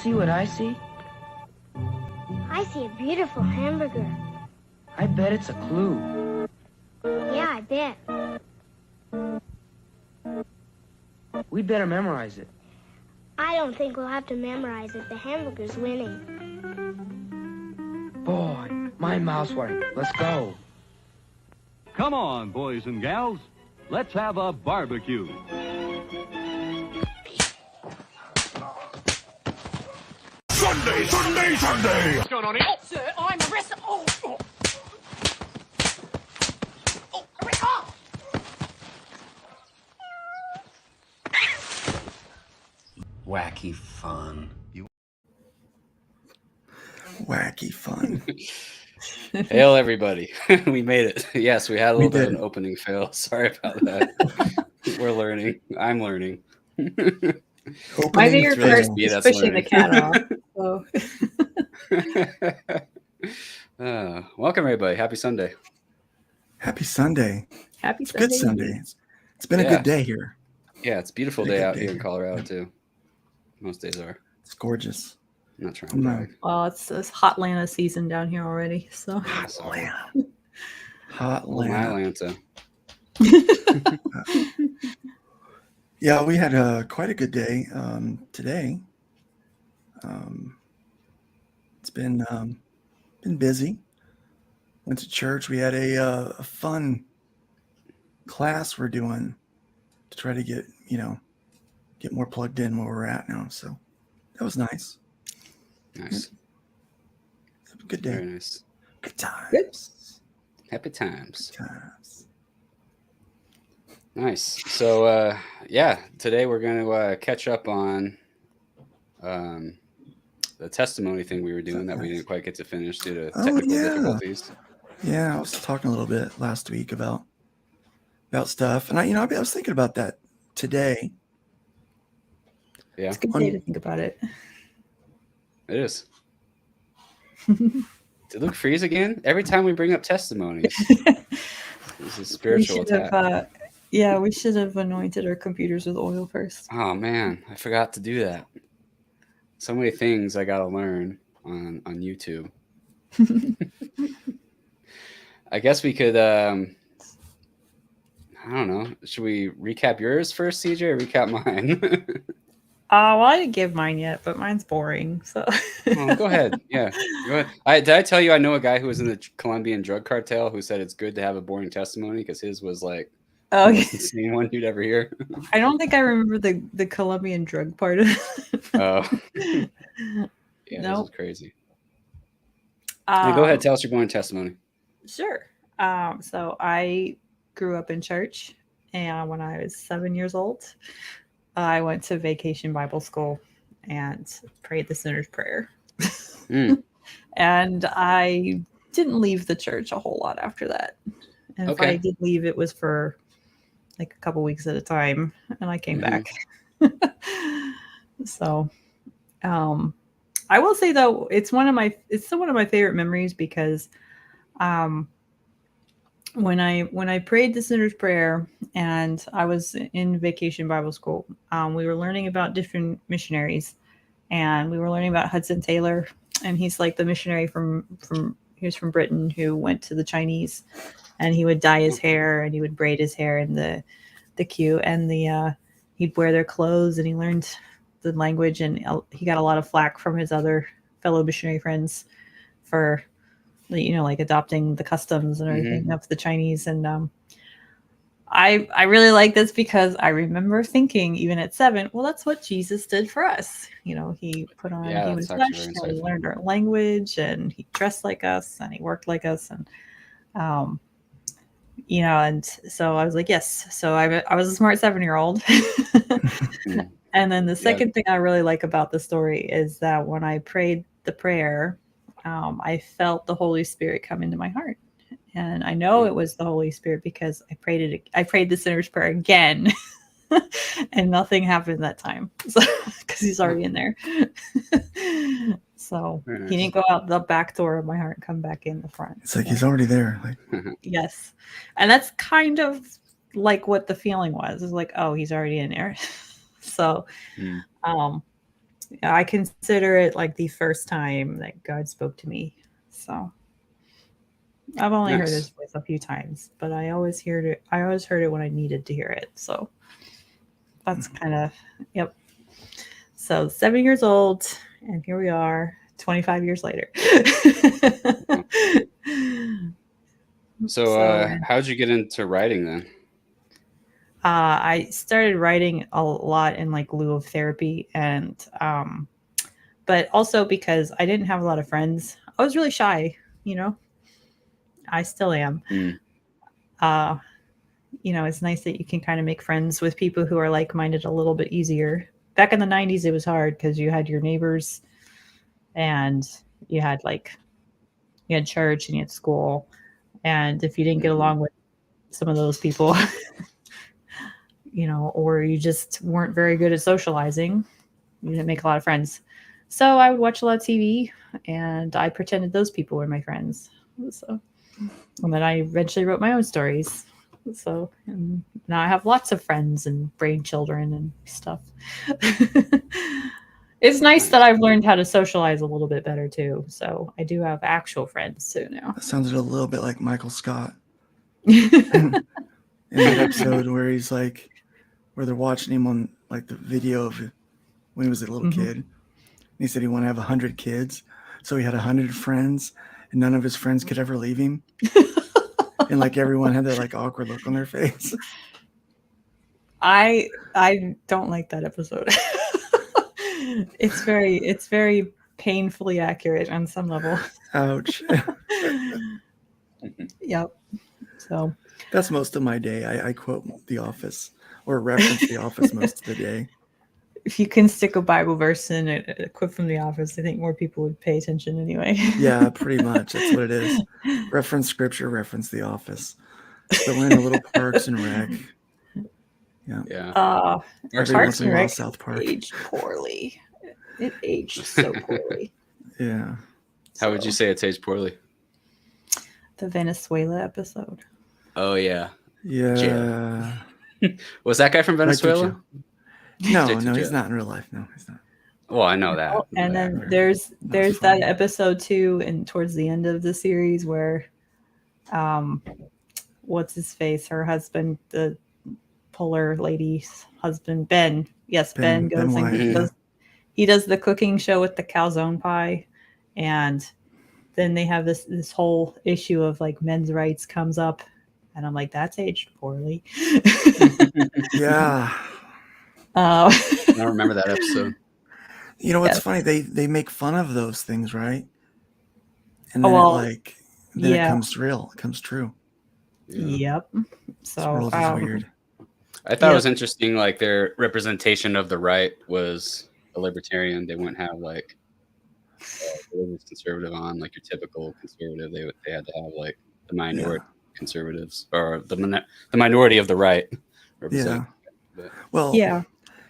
see what I see? I see a beautiful hamburger. I bet it's a clue. Yeah, I bet. We'd better memorize it. I don't think we'll have to memorize it. The hamburger's winning. Boy, my mouth's watering. Let's go. Come on, boys and gals. Let's have a barbecue. Sunday, Sunday, Sunday! What's going on here? Sir, I'm arrested. Oh, arrest. Oh. Wacky fun. Wacky fun. Hail, everybody. We made it. Yes, we had a little bit of an opening fail. Sorry about that. We're learning. I'm learning. My favorite part is pushing the cat off. So. Welcome, everybody. Happy Sunday. Happy Sunday. Happy it's Sunday. Good Sunday. It's been a good day here. Yeah, it's a beautiful day out here in Colorado, too. Most days are. It's gorgeous. I'm not trying to brag. Well, it's Hotlanta season down here already. So Hotlanta. Atlanta. Yeah, we had quite a good day today. It's been busy. Went to church. We had a fun class we're doing to try to get more plugged in where we're at now. So that was nice. Nice. Good day. Very nice. Good times. Good. Happy times. Good times. Nice. So, today we're going to catch up on the testimony thing we were doing that we didn't quite get to finish due to technical difficulties. Yeah, I was talking a little bit last week about stuff, and I was thinking about that today. Yeah, it's a good day to think about it. It is. Did Luke freeze again? Every time we bring up testimonies, this is spiritual attack. We should have anointed our computers with oil first. Oh man, I forgot to do that. So many things I gotta learn on YouTube. I guess we could. I don't know. Should we recap yours first, CJ, or recap mine? Well, I didn't give mine yet, but mine's boring. So go ahead. Yeah, go ahead. Did I tell you I know a guy who was in the Colombian drug cartel who said it's good to have a boring testimony because his was like the most insane one you'd ever hear. I don't think I remember the Colombian drug part of it. Oh, yeah, this is crazy. Go ahead, tell us your boring testimony. Sure. So I grew up in church, and when I was 7 years old, I went to Vacation Bible School and prayed the sinner's prayer. And I didn't leave the church a whole lot after that. And if I did leave, it was for like a couple weeks at a time, and I came back. So I will say, though, it's still one of my favorite memories because when I prayed the sinner's prayer and I was in Vacation Bible School, we were learning about different missionaries, and we were learning about Hudson Taylor, and he's like the missionary he was from Britain who went to the Chinese, and he would dye his hair and he would braid his hair in the queue, and he'd wear their clothes, and he learned the language, and he got a lot of flack from his other fellow missionary friends for like adopting the customs and everything of the Chinese. And I really like this because I remember thinking, even at 7, well, that's what Jesus did for us. He put on human flesh, and he learned our language, and he dressed like us, and he worked like us, and and so I was like, yes. So I was a smart 7-year-old. And then the second thing I really like about the story is that when I prayed the prayer, I felt the Holy Spirit come into my heart, and I know it was the Holy Spirit because I prayed the sinner's prayer again, and nothing happened that time, because he's already in there. So he didn't go out the back door of my heart and come back in the front. It's like he's already there. Yes, and that's kind of like what the feeling was. It's like, oh, he's already in there. So, I consider it like the first time that God spoke to me. So I've only heard his voice a few times, but I always heard it. I always heard it when I needed to hear it. So that's kind of, yep. So 7 years old, and here we are 25 years later. So how'd you get into writing then? I started writing a lot in like lieu of therapy, and but also because I didn't have a lot of friends. I was really shy, you know. I still am. You know, it's nice that you can kind of make friends with people who are like-minded a little bit easier. Back in the 90s, it was hard because you had your neighbors, and you had church and you had school, and if you didn't get along with some of those people, you know, or you just weren't very good at socializing, you didn't make a lot of friends. So I would watch a lot of TV, and I pretended those people were my friends. So, and then I eventually wrote my own stories. So and now I have lots of friends and brain children and stuff. It's nice that I've learned how to socialize a little bit better too. So I do have actual friends too now. That sounds a little bit like Michael Scott in that episode where he's like, where they're watching him on like the video of when he was a little kid. And he said he wanted to have 100 kids, so he had 100 friends, and none of his friends could ever leave him. And like everyone had that like awkward look on their face. I don't like that episode. It's very painfully accurate on some level. Ouch. Yep. So that's most of my day. I quote The Office or reference The Office most of the day. If you can stick a Bible verse in a quote from The Office, I think more people would pay attention anyway. Yeah, pretty much. That's what it is. Reference scripture, reference The Office. But we're in a little Parks and Rec. Yeah. Parks and Rec South Park aged poorly. It aged so poorly. Yeah. How would you say it's aged poorly? The Venezuela episode. Oh yeah. Yeah. Was that guy from Venezuela? No, he's not in real life. No, he's not. Well, I know that. And then there's that episode too, and towards the end of the series where, what's his face? Her husband, the polar lady's husband, Ben. Yes, Ben goes and he does the cooking show with the calzone pie, and then they have this whole issue of like men's rights comes up, and I'm like, that's aged poorly. Yeah. I don't remember that episode. You know what's funny? They make fun of those things, right? And then it comes real. It comes true. Yep. So this world is weird. I thought it was interesting. Like their representation of the right was a libertarian. They wouldn't have like a religious conservative on like your typical conservative. They had to have like the minority conservatives or the minority of the right. Yeah. Well,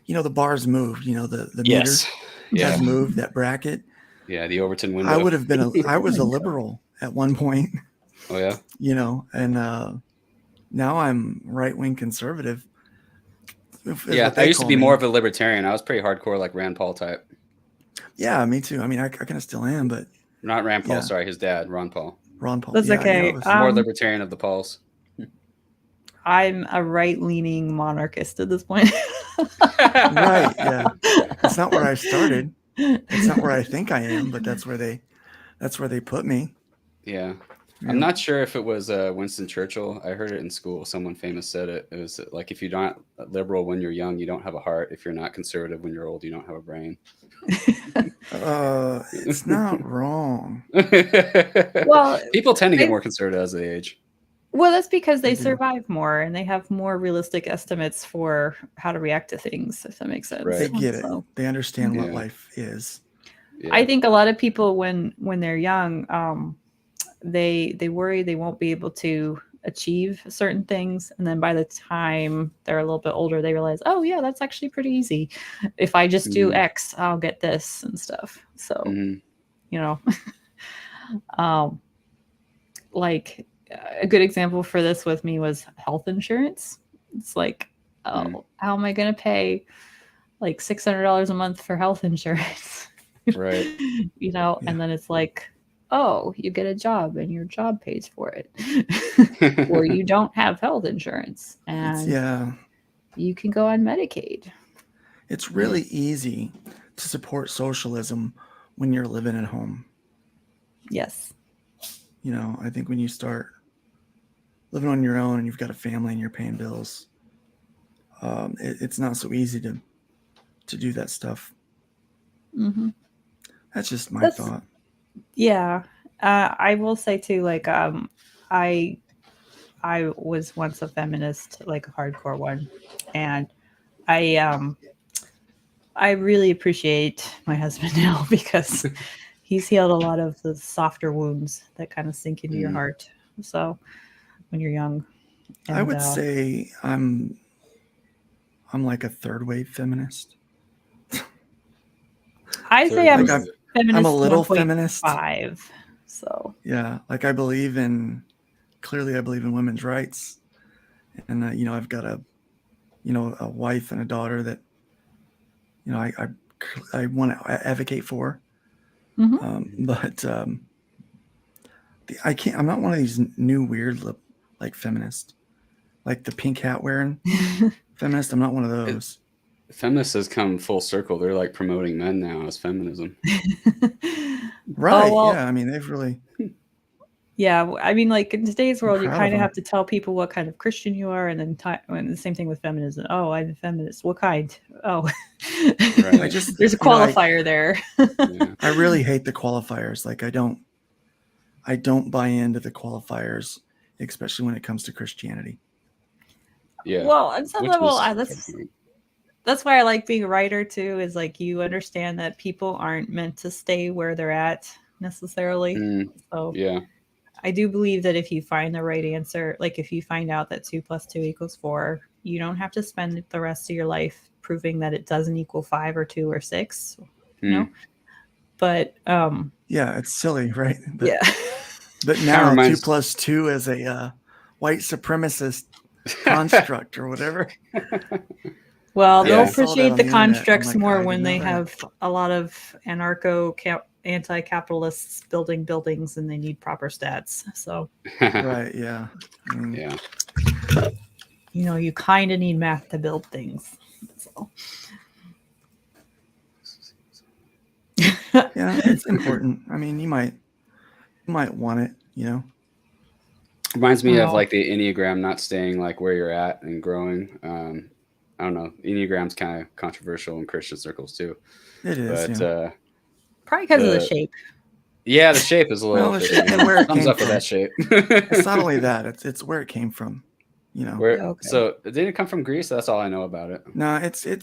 you know, the bars moved, you know, the meter has moved, that bracket. Yeah, the Overton window. I was a liberal at one point. Oh, yeah? You know, and now I'm right-wing conservative. Yeah, I used to be more of a libertarian. I was pretty hardcore, like Rand Paul type. Yeah, me too. I mean, I kind of still am, but... Not Rand Paul, sorry, his dad, Ron Paul. Ron Paul. That's okay. More libertarian of the Pauls. I'm a right-leaning monarchist at this point. Right, yeah. That's not where I started. It's not where I think I am, but that's where they put me. Yeah. I'm not sure if it was Winston Churchill. I heard it in school. Someone famous said it. It was like, if you're not liberal when you're young, you don't have a heart. If you're not conservative when you're old, you don't have a brain. It's not wrong. Well, people tend to get more conservative as they age. Well, that's because they survive more and they have more realistic estimates for how to react to things, if that makes sense. Right. They get it. They understand what life is. Yeah. I think a lot of people, when they're young, they worry they won't be able to achieve certain things, and then by the time they're a little bit older, they realize, oh yeah, that's actually pretty easy. If I just do X, I'll get this and stuff. So, you know, like a good example for this with me was health insurance. It's like, oh, how am I going to pay like $600 a month for health insurance. Right. You know, Yeah. and then it's like, oh, you get a job and your job pays for it. Or you don't have health insurance and Yeah. you can go on Medicaid. It's really easy to support socialism when you're living at home. Yes. You know, I think when you start living on your own and you've got a family and you're paying bills, it's not so easy to do that stuff. Mm-hmm. That's just my That's- thought. Yeah. I will say too, like, I was once a feminist, like a hardcore one, and I really appreciate my husband now because he's healed a lot of the softer wounds that kind of sink into your heart. So when you're young, and, I would say I'm like a third wave feminist. I say I'm Like feminist. I'm a little 1.5, feminist. So Yeah, like I believe in women's rights, and you know, I've got a wife and a daughter that I want to advocate for. Mhm. But I can't. I'm not one of these new weird like feminist, like the pink hat wearing feminist. I'm not one of those. Feminists has come full circle. They're like promoting men now as feminism. Right? Oh, well, Yeah. I mean, they've really. yeah, I mean, like in today's world, you proud kind of of them. have to tell people what kind of Christian you are, and then and the same thing with feminism. Oh, I'm a feminist. What kind? Oh, Right. I just there's a qualifier there. Yeah. I really hate the qualifiers. Like I don't buy into the qualifiers, especially when it comes to Christianity. Yeah. Well, on some Which level, was- that's why I like being a writer too. Is like you understand that people aren't meant to stay where they're at necessarily. So yeah. I do believe that if you find the right answer, like if you find out that 2 + 2 = 4, you don't have to spend the rest of your life proving that it doesn't equal 5 or 2 or 6. You know, but Yeah, it's silly, right? But, yeah. But now reminds- 2 + 2 is a white supremacist construct or whatever. Well, Yeah, they'll I saw that appreciate on the the internet. I'm constructs like, more I when didn't they know that. have a lot of anti-capitalists building buildings and they need proper stats. So, Right? Yeah. I mean, Yeah. you know, you kind of need math to build things. So. yeah, it's important. I mean, you might want it, you know. Reminds me of Well- like the Enneagram not staying like where you're at and growing. I don't know. Enneagram's kind of controversial in Christian circles too. It is. But yeah. Probably because of the shape. yeah, the shape is a little Well, the fishy. shape and where it Thumbs came up with from. that shape. It's not only that; it's where it came from. You know. Okay. So did it come from Greece? That's all I know about it. No, it's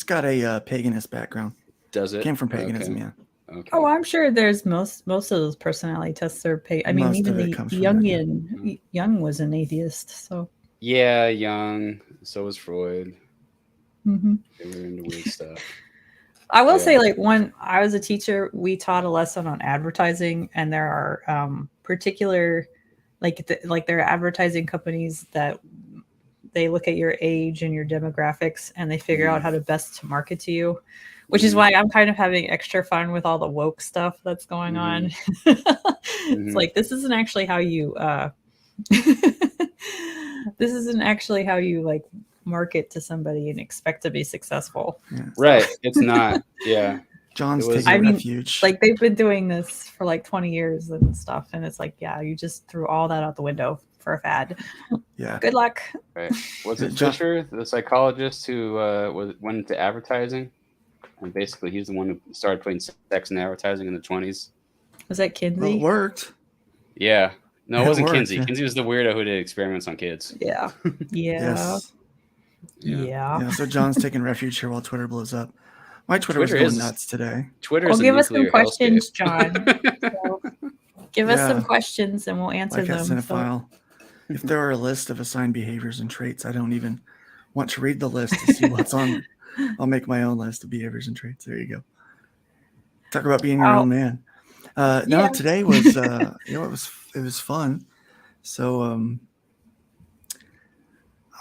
got a paganist background. Does it? It came from paganism. Okay. Yeah. Okay. Oh, I'm sure there's most of those personality tests are paid. I mean, Most even of it the comes from that, yeah. Jung was an atheist. So Yeah, Jung. So was Freud. Mhm. They were into weird stuff. I will Yeah. say, like, when I was a teacher, we taught a lesson on advertising, and there are particular, like there are advertising companies that they look at your age and your demographics, and they figure out how to best market to you, which is why I'm kind of having extra fun with all the woke stuff that's going on. It's like this isn't actually how you this isn't actually how you like market to somebody and expect to be successful. Yeah. Right. It's not. Yeah. John's It was- taking I mean, refuge. Like they've been doing this for like 20 years and stuff, and it's like, yeah, you just threw all that out the window for a fad. yeah. Good luck. Right. Was it John- Fisher, the psychologist, who went into advertising? And basically, he's the one who started putting sex in advertising in the 20s. Was that Well, Kinsey? it worked. Yeah. No, it It wasn't worked, Kinsey. yeah. Kinsey was the weirdo who did experiments on kids. Yeah. Yeah. Yes. Yeah. Yeah. So John's taking refuge here while Twitter blows up. My Twitter was Twitter going is- nuts today. Twitter Well, is a give us some nuclear questions, hellscape. John. So, give us some Yeah. questions and we'll answer Like a them. So, cinephile. If there were a list of assigned behaviors and traits, I don't even want to read the list to see what's on. I'll make my own list of behaviors and traits. There you go. Talk about being your Oh. own man. Yeah. No, today was it was fun. So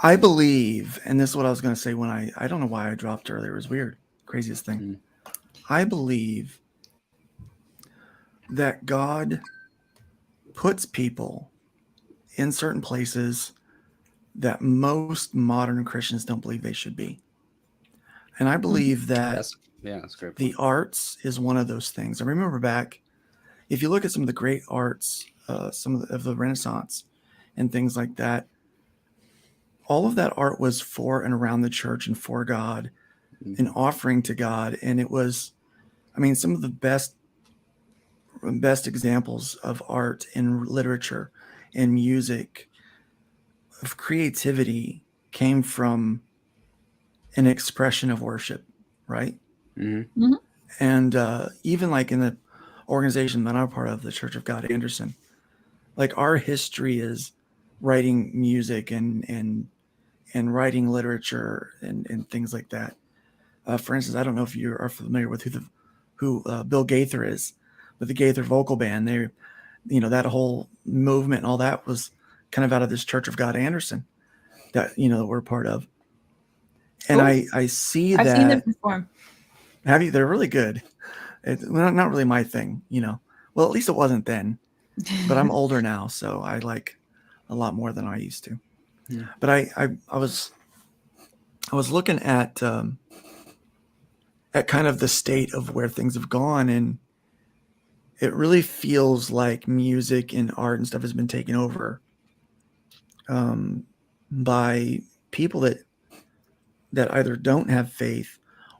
I believe, and this is what I was going to say when I don't know why I dropped earlier. It was weird. craziest thing. I believe that God puts people in certain places that most modern Christians don't believe they should be. And I believe that That's a great the point. arts is one of those things. I remember back, if you look at some of the great arts, some of the Renaissance and things like that, all of that art was for and around the church and for God, an offering to God. And it was, I mean, some of the best examples of art in literature and music, of creativity, came from an expression of worship, right? Mm-hmm. And even like in the organization that I'm part of, the Church of God Anderson, like our history is writing music and writing literature and things like that. For instance, I don't know if you are familiar with who Bill Gaither is, but the Gaither Vocal Band. They, that whole movement and all that was kind of out of this Church of God Anderson that that we're part of. And Cool. I see I've that. seen them perform. Have you? They're really good. It's not really my thing, Well, at least it wasn't then. But I'm older now, so I like a lot more than I used to. Yeah. But I was looking at kind of the state of where things have gone, and it really feels like music and art and stuff has been taken over by people that either don't have faith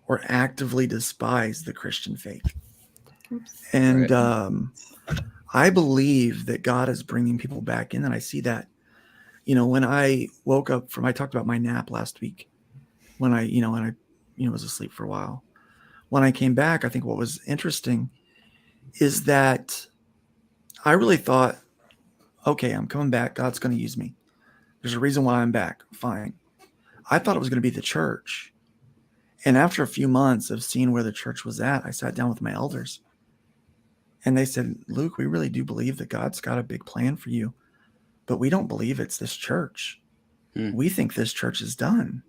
or actively despise the Christian faith. And I believe that God is bringing people back in, and I see that. When I woke up I talked about my nap last week, when I was asleep for a while. When I came back, I think what was interesting is that I really thought, okay, I'm coming back. God's going to use me. There's a reason why I'm back. Fine. I thought it was going to be the church. And after a few months of seeing where the church was at, I sat down with my elders. And they said, Luke, we really do believe that God's got a big plan for you, but we don't believe it's this church. We think this church is done.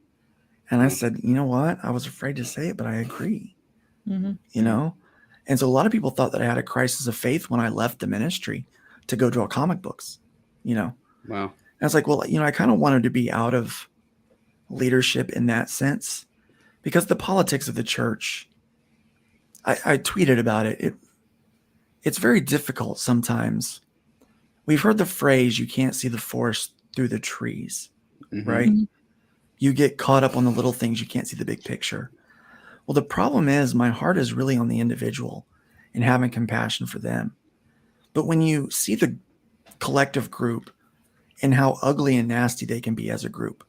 And I said, you know what? I was afraid to say it, but I agree. And so a lot of people thought that I had a crisis of faith when I left the ministry to go draw comic books, Wow. And I was like, well, I kind of wanted to be out of leadership in that sense, because the politics of the church, I tweeted about it. It's very difficult sometimes. We've heard the phrase, you can't see the forest through the trees, right? You get caught up on the little things. You can't see the big picture. Well, the problem is my heart is really on the individual and having compassion for them. But when you see the collective group and how ugly and nasty they can be as a group,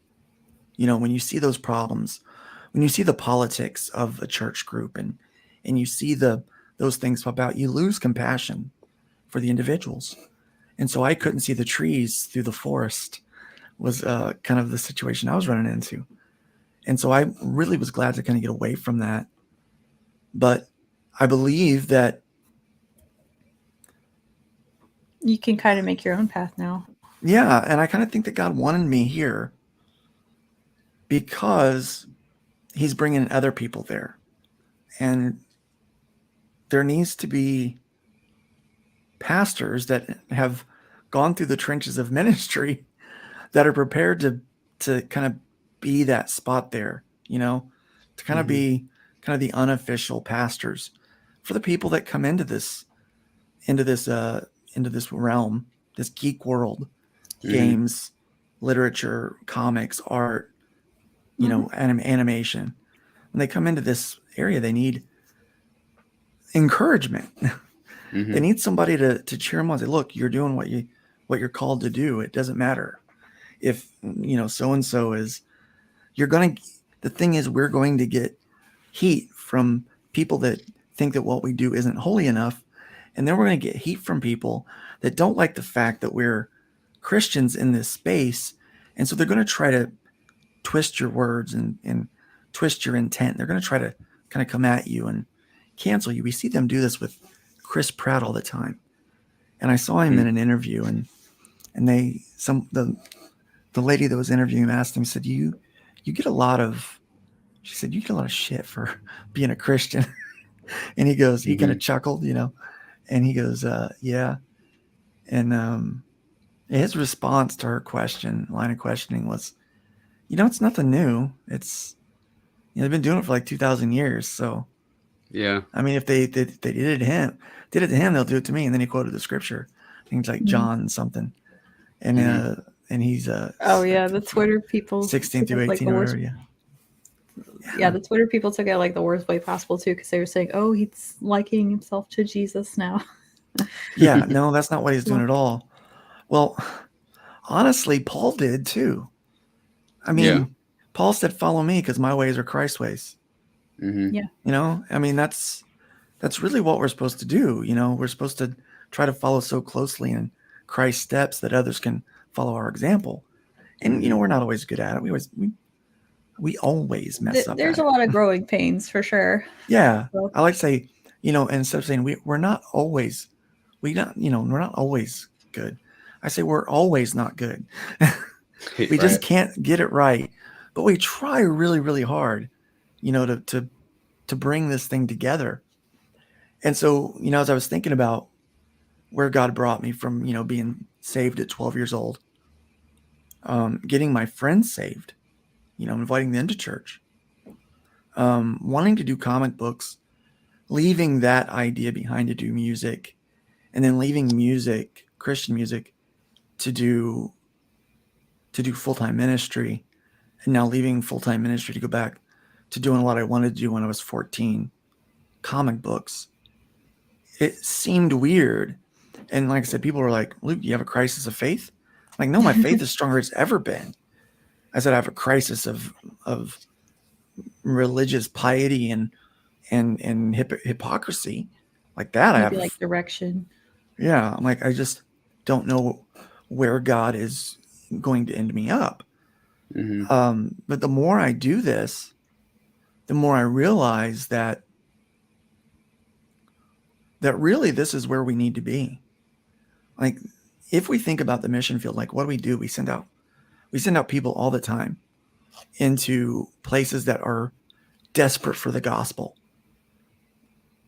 when you see those problems, when you see the politics of a church group and you see those things pop out, you lose compassion for the individuals. And so I couldn't see the trees through the forest was kind of the situation I was running into. And so I really was glad to kind of get away from that. But I believe that You can kind of make your own path now. yeah, and I kind of think that God wanted me here because he's bringing other people there. And there needs to be pastors that have gone through the trenches of ministry that are prepared to kind of be that spot there, to kind of be kind of the unofficial pastors for the people that come into this realm, this geek world, games, literature, comics, art, animation. When they come into this area, they need encouragement. They need somebody to cheer them on. Say, look, you're doing what you're called to do. It doesn't matter if so-and-so is. The thing is, we're going to get heat from people that think that what we do isn't holy enough. And then we're going to get heat from people that don't like the fact that we're Christians in this space. And so they're going to try to twist your words and twist your intent. They're going to try to kind of come at you and cancel you. We see them do this with Chris Pratt all the time. And I saw him in an interview, and the lady that was interviewing him asked him, said, you get a lot of she said, you get a lot of shit for being a Christian. And he goes, he kind of chuckled, and he goes, yeah. And his response to her line of questioning was, it's nothing new. It's, they've been doing it for like 2,000 years. So, Yeah. I mean, if they did it to him, they'll do it to me. And then he quoted the scripture, things like John something. And, and he's, oh yeah, the Twitter people 16 through 18 or whatever. Yeah, the Twitter people took it like the worst way possible too, because they were saying, "Oh, he's likening himself to Jesus now." Yeah, no, that's not what he's doing at all. Well, honestly, Paul did too. I mean, Paul said, "Follow me, because my ways are Christ's ways." Yeah, I mean, that's really what we're supposed to do. We're supposed to try to follow so closely in Christ's steps that others can follow our example. And we're not always good at it. We always mess up. There's a lot of growing pains for sure. Yeah, I like to say, instead of saying we're not always good, I say we're always not good. We just can't get it right, but we try really, really hard, to bring this thing together. And so, as I was thinking about where God brought me from, being saved at 12 years old, getting my friends saved, inviting them to church, wanting to do comic books, leaving that idea behind to do music, and then leaving music, Christian music, to do full-time ministry, and now leaving full-time ministry to go back to doing what I wanted to do when I was 14, comic books. It seemed weird. And like I said, people were like, Luke, you have a crisis of faith? I'm like, no, my faith is stronger as it's ever been. I said, I have a crisis of religious piety and hypocrisy like that. Maybe I have like direction. Yeah. I'm like, I just don't know where God is going to end me up. But the more I do this, the more I realize that really this is where we need to be. Like, if we think about the mission field, like what do? We send out people all the time into places that are desperate for the gospel.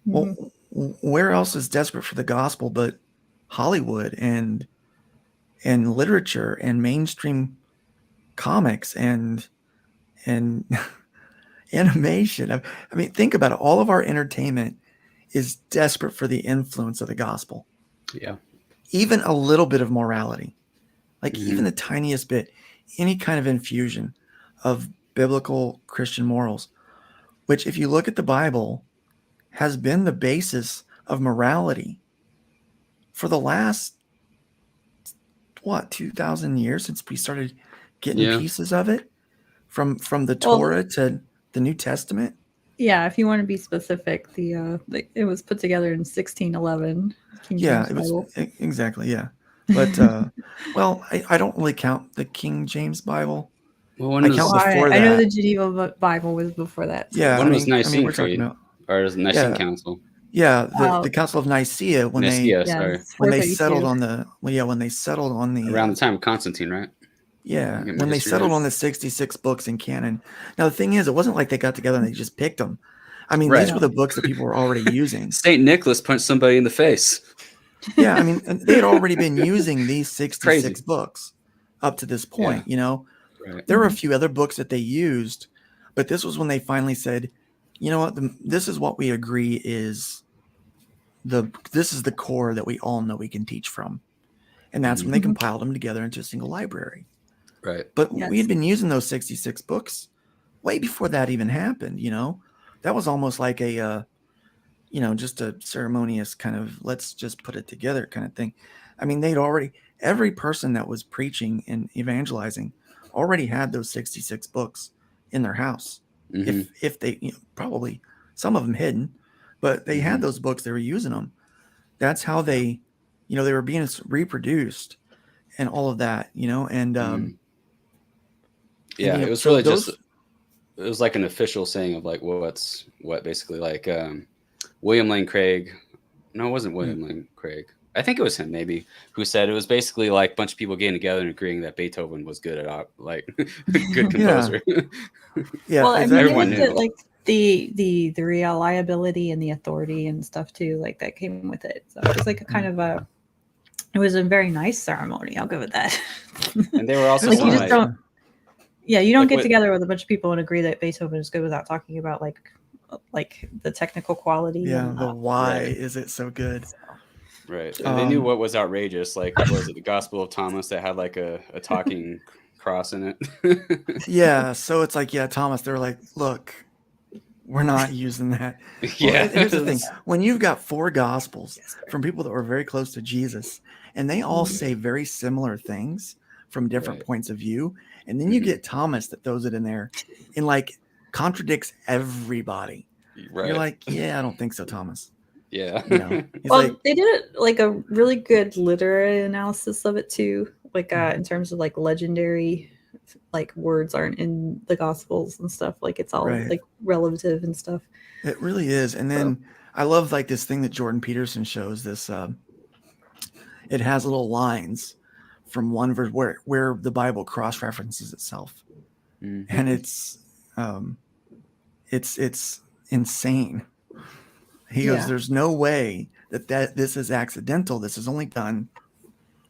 Well, where else is desperate for the gospel but Hollywood and literature and mainstream comics and animation? I mean, think about it. All of our entertainment is desperate for the influence of the gospel. Yeah. Even a little bit of morality, like even the tiniest bit, any kind of infusion of biblical Christian morals, which, if you look at the Bible, has been the basis of morality for the last 2,000 years, since we started getting pieces of it from the Torah to the New Testament. Yeah, if you want to be specific, it was put together in 1611. King Yeah, James it was Bible. exactly. Yeah, but well, I don't really count the King James Bible. Well, I count before that. I know the Geneva Bible was before that. So. Yeah, when was Nicene we're talking about, or is Nicene Council? Yeah, the Council of Nicaea when they settled on around the time of Constantine, right? Yeah, when they settled on the 66 books in canon. Now, the thing is, it wasn't like they got together and they just picked them. I mean, these were the books that people were already using. St. Nicholas punched somebody in the face. Yeah, I mean, they had already been using these 66 books up to this point, Right. There were a few other books that they used, but this was when they finally said, you know what, this is what we agree is this is the core that we all know we can teach from. And that's when they compiled them together into a single library. Right. But we had been using those 66 books way before that even happened, That was almost like a, just a ceremonious kind of, let's just put it together kind of thing. I mean, every person that was preaching and evangelizing already had those 66 books in their house. If they, probably some of them hidden, but they had those books, they were using them. That's how they, they were being reproduced and all of that, and, yeah, it was really just, it was like an official saying of like, what basically like William Lane Craig. No, it wasn't William Lane Craig. I think it was him maybe who said it was basically like a bunch of people getting together and agreeing that Beethoven was good at like good composer. Yeah, Well, I is mean, that they Everyone looked knew. at like the reliability and the authority and stuff too, like that came with it. So it was like a kind of a, it was a very nice ceremony. I'll give it that. And they were also Like you saying just like, don't, yeah, you don't Like get what- together with a bunch of people and agree that Beethoven is good without talking about like the technical quality. yeah, And, the why Right. is it so good? right. And they knew Um, what was outrageous. Like what was it, the Gospel of Thomas that had like a talking cross in it? Yeah, so it's like, yeah, Thomas, they're like, look, we're not using that. Well, Yeah. here's the thing. When you've got 4 gospels from people that were very close to Jesus, and they all say very similar things from different Right. points of view, and then you Mhm. get Thomas that throws it in there and like contradicts everybody. Right. You're like, yeah, I don't think so, Thomas. Yeah. You know, he's well, like, they did like a really good literary analysis of it too, like in terms of like legendary, like words aren't in the Gospels and stuff. Like it's all Right. like relative and stuff. it really is. And then I love like this thing that Jordan Peterson shows this. It has little lines from one verse where the Bible cross references itself, Mhm. and it's insane. He goes, Yeah. "There's no way that this is accidental. This is only done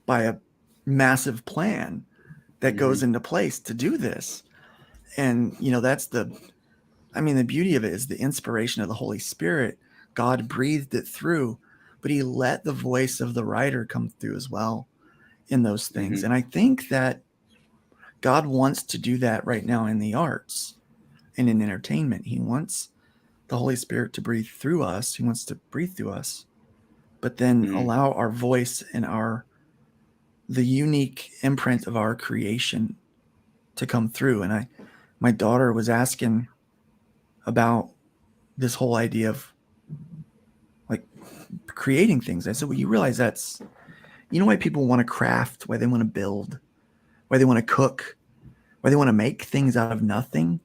by a massive plan that goes into place to do this." And that's the beauty of it is the inspiration of the Holy Spirit. God breathed it through, but he let the voice of the writer come through as well in those things. Mhm. And I think that God wants to do that right now in the arts and in entertainment. He wants the Holy Spirit to breathe through us. He wants to breathe through us, but then allow our voice and the unique imprint of our creation to come through. And my daughter was asking about this whole idea of like creating things. I said, well, you realize why people want to craft, why they want to build, why they want to cook, why they want to make things out of nothing.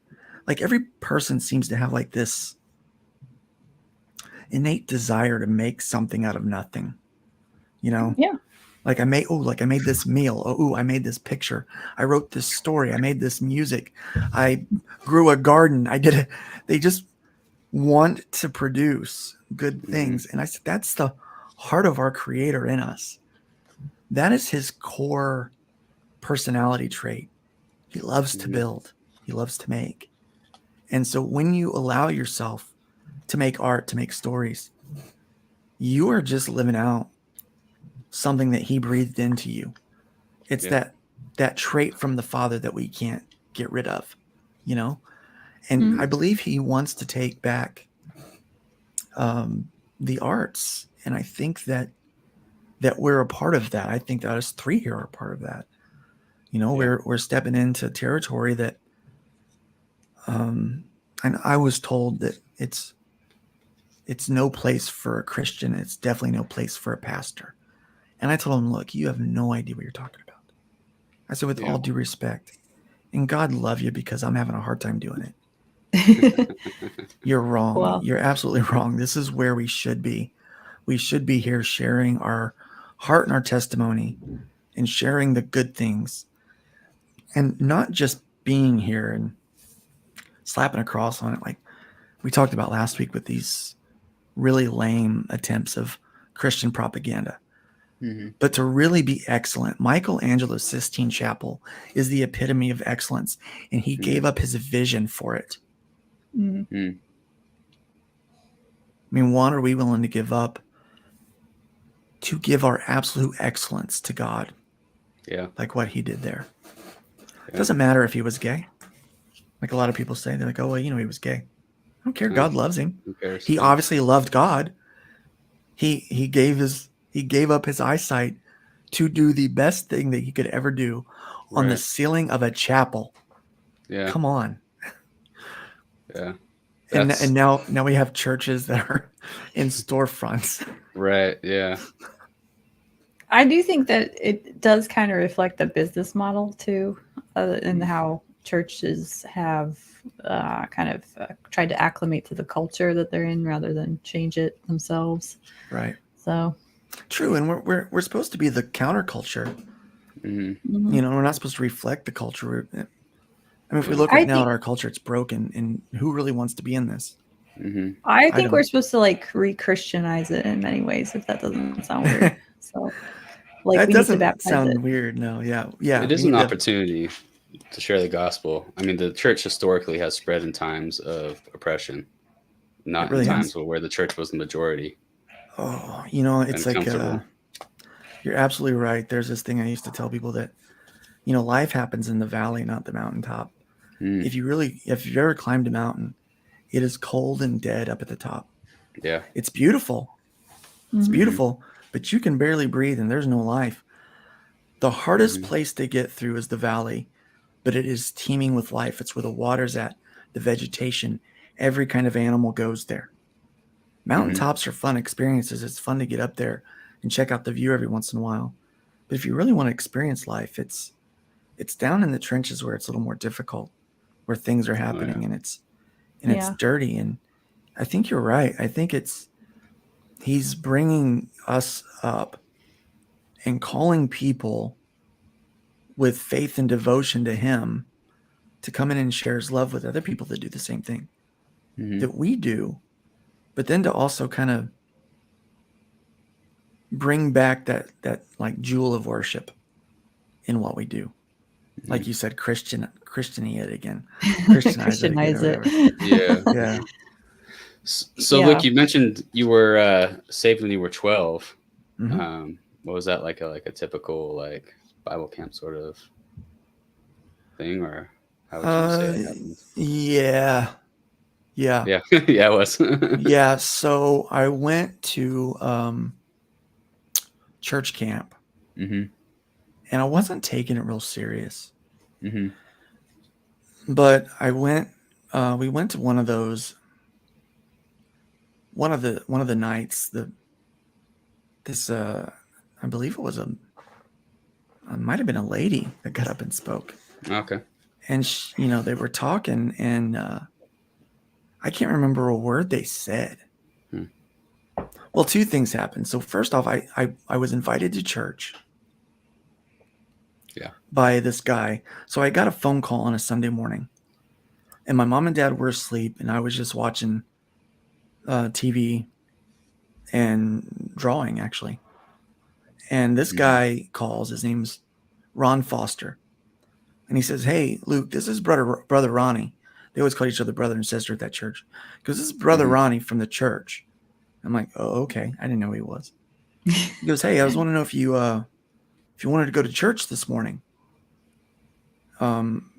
Like every person seems to have like this innate desire to make something out of nothing. Yeah. Like I made this meal. Oh, I made this picture. I wrote this story. I made this music. I grew a garden. I did it. They just want to produce good things. And I said, that's the heart of our Creator in us. That is his core personality trait. He loves to build. He loves to make. And so when you allow yourself to make art, to make stories, you are just living out something that he breathed into you. It's that trait from the Father that we can't get rid of, And I believe he wants to take back the arts. And I think that we're a part of that. I think that us 3 here are a part of that. We're stepping into territory that and I was told that it's no place for a Christian. It's definitely no place for a pastor. And I told him, look, you have no idea what you're talking about. I said, with all due respect, and God love you because I'm having a hard time doing it. You're wrong. Wow. You're absolutely wrong. This is where we should be. We should be here sharing our heart and our testimony and sharing the good things and not just being here and slapping a cross on it like we talked about last week with these really lame attempts of Christian propaganda. But to really be excellent. Michelangelo's Sistine Chapel is the epitome of excellence, and he gave up his vision for it. I mean, what are we willing to give up to give our absolute excellence to God? Yeah. Like what he did there. It doesn't matter if he was gay. Like a lot of people say, they're like, oh, well, he was gay. I don't care. God loves him. Who cares? He obviously loved God. He gave up his eyesight to do the best thing that he could ever do on the ceiling of a chapel. Yeah. Come on. Yeah. And now we have churches that are in storefronts. Right. Yeah. I do think that it does kind of reflect the business model too, and how churches have tried to acclimate to the culture that they're in rather than change it themselves. Right. So True, and we're supposed to be the counterculture. Hmm. You know, we're not supposed to reflect the culture. I mean, if we Yeah. look I at now at think our culture, it's broken, and who really wants to be in this? Hmm. I I think we're don't. supposed to like re-Christianize it in many ways, if that doesn't sound weird. So like That we need to doesn't baptize it. sound weird. No, yeah, It we is an need to. opportunity to share the gospel. I mean, the church historically has spread in times of oppression, It not in really times has. where the church was the majority Oh, you know, it's and like comfortable. you're absolutely right. There's this thing I used to tell people that life happens in the valley, not the mountaintop. Mm, If you've ever climbed a mountain, it is cold and dead up at the top. yeah. It's beautiful. It's Mhm. Hmm. beautiful, but you can barely breathe and there's no life. The hardest Hmm. place to get through is the valley, but it is teeming with life. It's where the water's at, the vegetation, every kind of animal goes there. Hmm. Mountaintops are fun experiences. It's fun to get up there and check out the view every once in a while. But if you really want to experience life, it's down in the trenches where it's a little more difficult, where things are Oh, yeah. happening and it's Yeah. dirty. And I think you're right. I think he's bringing us up and calling people with faith and devotion to him to come in and share his love with other people that do the same thing Hmm. that we do, but then to also kind of bring back that like jewel of worship in what we do. Hmm. Like you said, Christiany it again, Christianize it again, or Christianize whatever. it. Yeah. Yeah. So, Luke, Yeah. you mentioned you were saved when you were 12. Hmm. What was that like? A typical like Bible camp sort of thing, or how would you say Uh, it happened? yeah, yeah, Yeah, yeah, it was. yeah. So I went to church camp, Hmm. and I wasn't taking it real serious. Hmm. But I went. We went to one of those. One of the nights. This. I believe it was it might have been a lady that got up and spoke, Okay. and they were talking, and I can't remember a word they said. Hmm. Well, two things happened. So first off, I was invited to church Yeah. by this guy. So I got a phone call on a Sunday morning, and my mom and dad were asleep, and I was just watching TV and drawing actually. And this Hmm. guy calls. His name's Ron Foster, and he says, "Hey, Luke, this is brother Ronnie." They always call each other brother and sister at that church because this is brother Hmm. Ronnie from the church. I'm like, "Oh, okay." I didn't know who he was. He goes, "Hey, I was wanting to know if you wanted to go to church this morning." Um,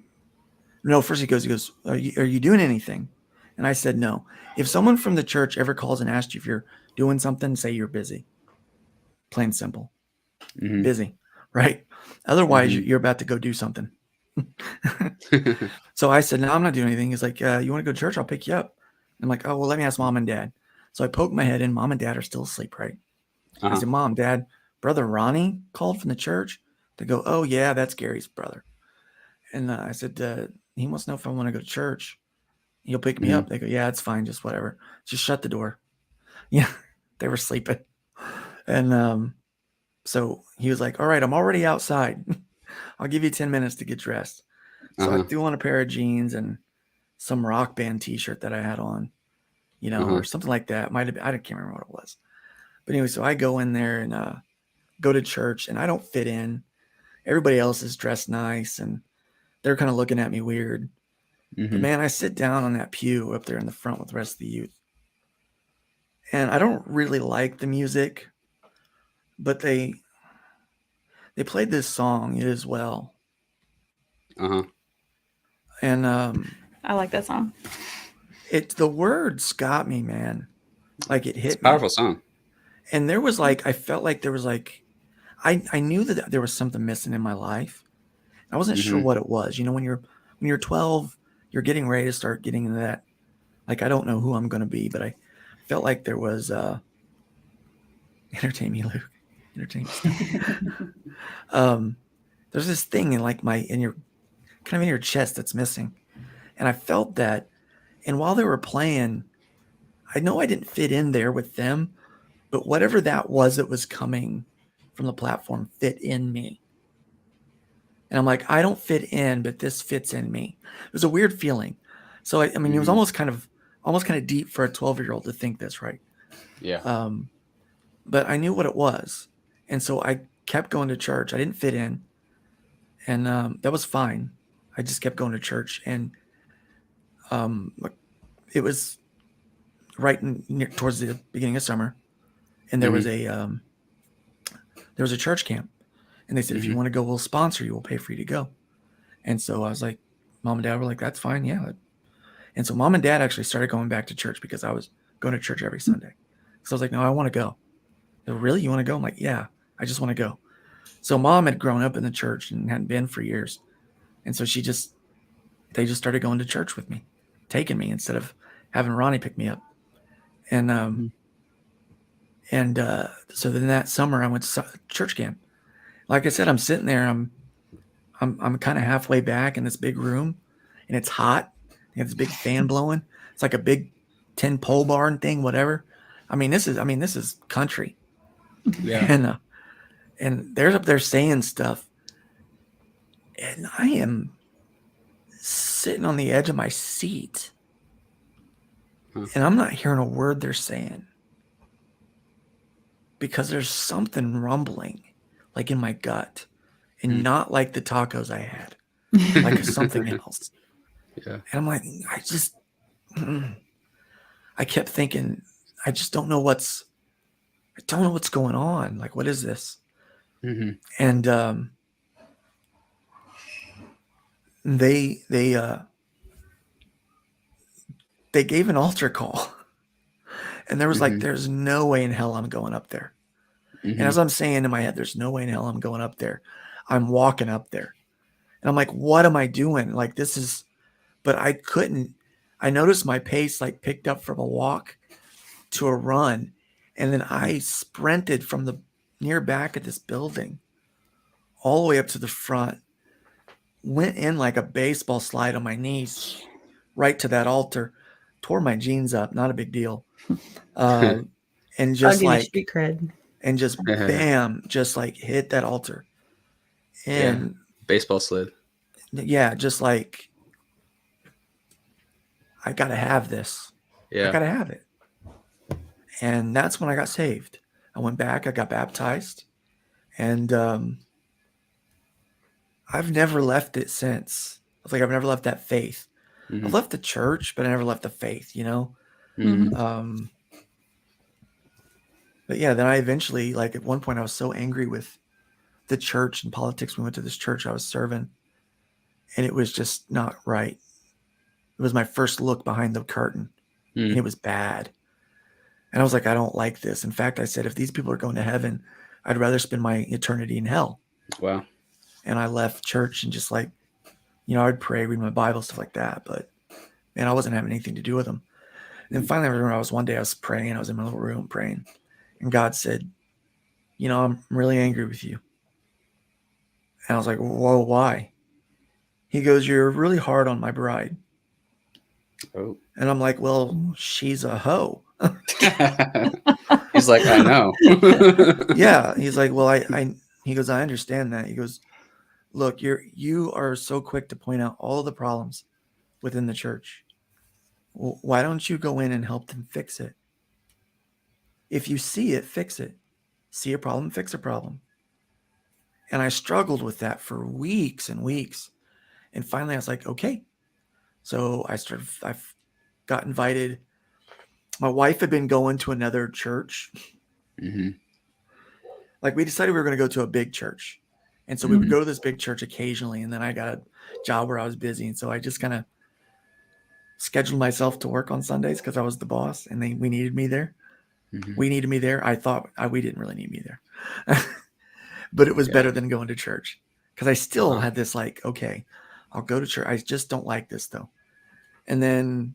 no, first he goes, are you doing anything? And I said, no. If someone from the church ever calls and asks you if you're doing something, say you're busy. Plain simple. Hmm. Busy, right? Otherwise, Hmm. you're about to go do something. So I said, no, I'm not doing anything. He's like, you want to go to church? I'll pick you up. I'm like, oh, well, let me ask mom and dad. So I poked my head in. Mom and dad are still asleep, right? I Uh-huh. said, Mom, Dad, brother Ronnie called from the church. They go, oh, yeah, that's Gary's brother. And I said, he wants to know if I want to go to church. He'll pick me Hmm. up. They go, yeah, it's fine. Just whatever. Just shut the door. Yeah, they were sleeping. And so he was like, all right, I'm already outside. I'll give you 10 minutes to get dressed. So I Uh-huh. threw on a pair of jeans and some rock band t-shirt that I had on, Uh-huh. or something like that. Might have been, I can't remember what it was. But anyway, so I go in there and go to church, and I don't fit in. Everybody else is dressed nice, and they're kind of looking at me weird. But Hmm. man, I sit down on that pew up there in the front with the rest of the youth. And I don't really like the music, but they played this song, It Is Well. Uh-huh. And I like that song. the words got me, man. Like it It's a hit me. powerful song. And there was like I felt like there was like I knew that there was something missing in my life. I wasn't sure Hmm. what it was. When you're 12, you're getting ready to start getting into that. Like I don't know who I'm gonna be, but I felt like there was entertain me, Luke. Entertain me. There's this thing in your kind of in your chest that's missing. And I felt that. And while they were playing, I know I didn't fit in there with them, But whatever that was coming from the platform fit in me. And I'm like, I don't fit in, but this fits in me. It was a weird feeling. So I mean, it was almost kind of deep for a 12-year-old to think this, right? Yeah. But I knew what it was, and so I kept going to church. I didn't fit in, and that was fine. I just kept going to church, and it was towards the beginning of summer, and there was a church camp, and they said, if you want to go, we'll sponsor you. We'll pay for you to go. And so I was like, Mom and Dad were like, that's fine, yeah. And so Mom and Dad actually started going back to church because I was going to church every Sunday. So I was like, no, I want to go. They're, really? You want to go? I'm like, yeah, I just want to go. So Mom had grown up in the church and hadn't been for years. And so they just started going to church with me, taking me instead of having Ronnie pick me up. And so then that summer I went to church camp. Like I said, I'm sitting there, I'm kind of halfway back in this big room, and it's hot. They have this big fan blowing. It's like a big 10 pole barn thing, whatever. This is country. Yeah. And they're up there saying stuff, and I am sitting on the edge of my seat, and I'm not hearing a word they're saying because there's something rumbling, like in my gut, and not like the tacos I had, like something else. Yeah. And I'm like, I kept thinking, I don't know what's going on. Like, what is this? And they gave an altar call, and there was like, there's no way in hell I'm going up there. And as I'm saying in my head, there's no way in hell I'm going up there, I'm walking up there, and I'm like, what am I doing? Like, this is, but I couldn't. I noticed my pace like picked up from a walk to a run, and then I sprinted from the near back of this building all the way up to the front, went in like a baseball slide on my knees right to that altar, tore my jeans up, not a big deal, and just like street cred. and just bam, just like hit that altar, and baseball slid. Yeah, just like, I gotta have this. I gotta have it. And that's when I got saved. I went back, I got baptized, and I've never left it since. It's like I've never left that faith. I've left the church, but I never left the faith, you know? But yeah, then I eventually, like at one point I was so angry with the church and politics. We went to this church I was serving, and it was just not right. It was my first look behind the curtain, and it was bad. And I was like, I don't like this. In fact, I said, if these people are going to heaven, I'd rather spend my eternity in hell. Wow. And I left church and just like, I'd pray, read my Bible, stuff like that. But man, I wasn't having anything to do with them. And then finally, I remember one day I was praying. I was in my little room praying. And God said, I'm really angry with you. And I was like, whoa, why? He goes, you're really hard on my bride. Oh. And I'm like, well, she's a hoe. He's like, I know. Yeah. He's like, well, he goes, I understand that. He goes, look, you are so quick to point out all the problems within the church. Well, why don't you go in and help them fix it? If you see it, fix it. See a problem, fix a problem. And I struggled with that for weeks and weeks. And finally I was like, okay. So I got invited. My wife had been going to another church. Like, we decided we were going to go to a big church. And so we would go to this big church occasionally. And then I got a job where I was busy. And so I just kind of scheduled myself to work on Sundays because I was the boss and we needed me there. We needed me there. I thought we didn't really need me there, but it was better than going to church because I still had this like, okay, I'll go to church. I just don't like this though. And then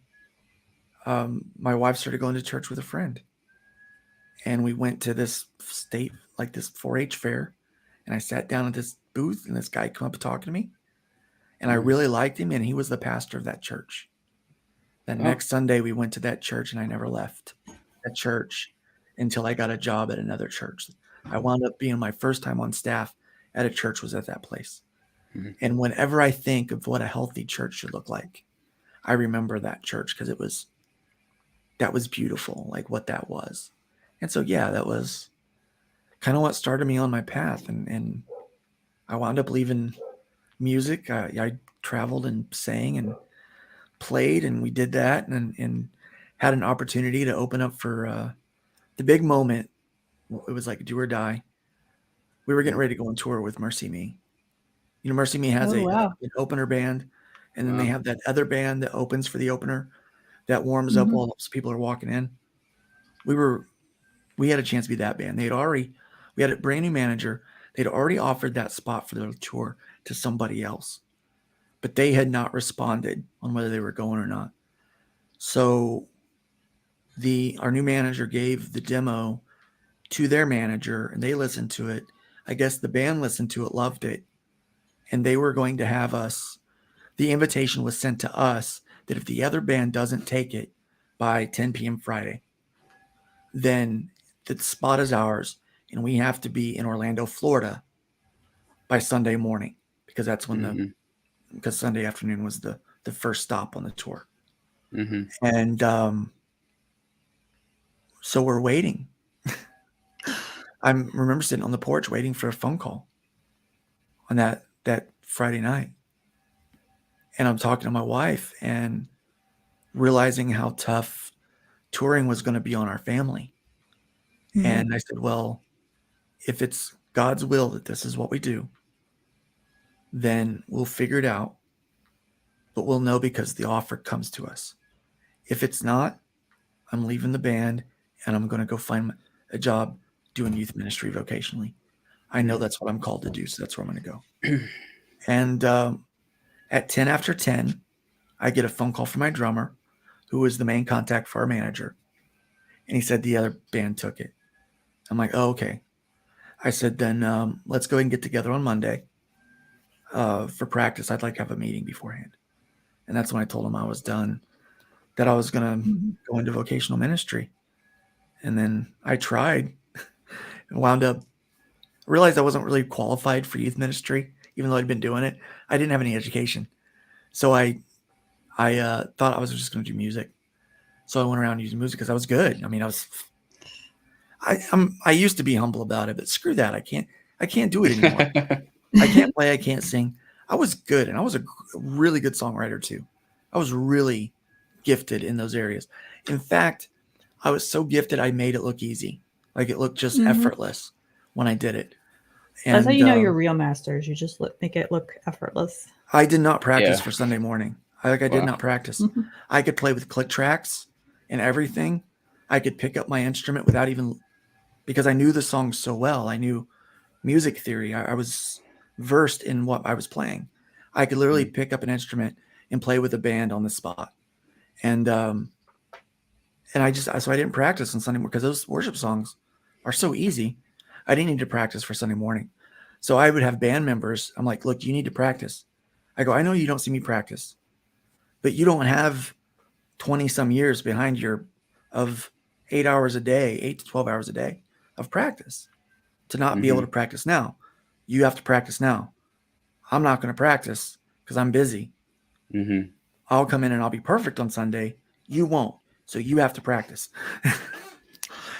my wife started going to church with a friend, and we went to this state, like this 4-H fair, and I sat down at this booth, and this guy came up and talked to me, and I really liked him, and he was the pastor of that church. That next Sunday we went to that church, and I never left that church. until I got a job at another church. I wound up being my first time on staff at a church was at that place. Mhm. And whenever I think of what a healthy church should look like, I remember that church because that was beautiful, like what that was. And so, yeah, that was kind of what started me on my path. And I wound up leaving music. I traveled and sang and played, and we did that and had an opportunity to open up for the big moment. It was like do or die. We were getting ready to go on tour with Mercy Me. You know, Mercy Me has Oh, wow. an opener band, and then they Wow. have that other band that opens for the opener that warms up Mhm. while those people are walking in. We had a chance to be that band. We had a brand new manager. They'd already offered that spot for their tour to somebody else, but they had not responded on whether they were going or not. So our new manager gave the demo to their manager, and they listened to it. I guess the band listened to it, loved it, and they were going to have us. The invitation was sent to us that if the other band doesn't take it by 10 p.m. Friday, then the spot is ours, and we have to be in Orlando, Florida by Sunday morning because that's when because Sunday afternoon was the first stop on the tour. Mm-hmm. And so we're waiting. I remember sitting on the porch waiting for a phone call on that Friday night. And I'm talking to my wife and realizing how tough touring was going to be on our family. Mhm. And I said, well, if it's God's will that this is what we do, then we'll figure it out. But we'll know because the offer comes to us. If it's not, I'm leaving the band and I'm going to go find a job doing youth ministry vocationally. I know that's what I'm called to do, so that's where I'm going to go. And at 10 after 10, I get a phone call from my drummer, who was the main contact for our manager. And he said the other band took it. I'm like, oh, okay. I said, then let's go ahead and get together on Monday for practice. I'd like to have a meeting beforehand. And that's when I told him I was done, that I was going to go into vocational ministry. And then I tried and wound up, realized I wasn't really qualified for youth ministry, even though I'd been doing it. I didn't have any education. So I thought I was just going to do music. So I went around using music because I was good. I mean, I used to be humble about it, but screw that. I can't do it anymore. I can't play. I can't sing. I was good. And I was a really good songwriter too. I was really gifted in those areas. In fact, I was so gifted, I made it look easy. Like it looked just effortless when I did it. And That's how you know you're real masters. You just make it look effortless. I did not practice Yeah. for Sunday morning. I did not practice. I could play with click tracks and everything. I could pick up my instrument without even, because I knew the songs so well. I knew music theory. I was versed in what I was playing. I could literally pick up an instrument and play with a band on the spot. And so I didn't practice on Sunday morning because those worship songs are so easy. I didn't need to practice for Sunday morning. So I would have band members. I'm like, look, you need to practice. I go, I know you don't see me practice, but you don't have 20 some years behind you of 8 hours a day, 8 to 12 hours a day of practice to not be able to practice now. You have to practice now. I'm not going to practice because I'm busy. I'll come in and I'll be perfect on Sunday. You won't. So you have to practice.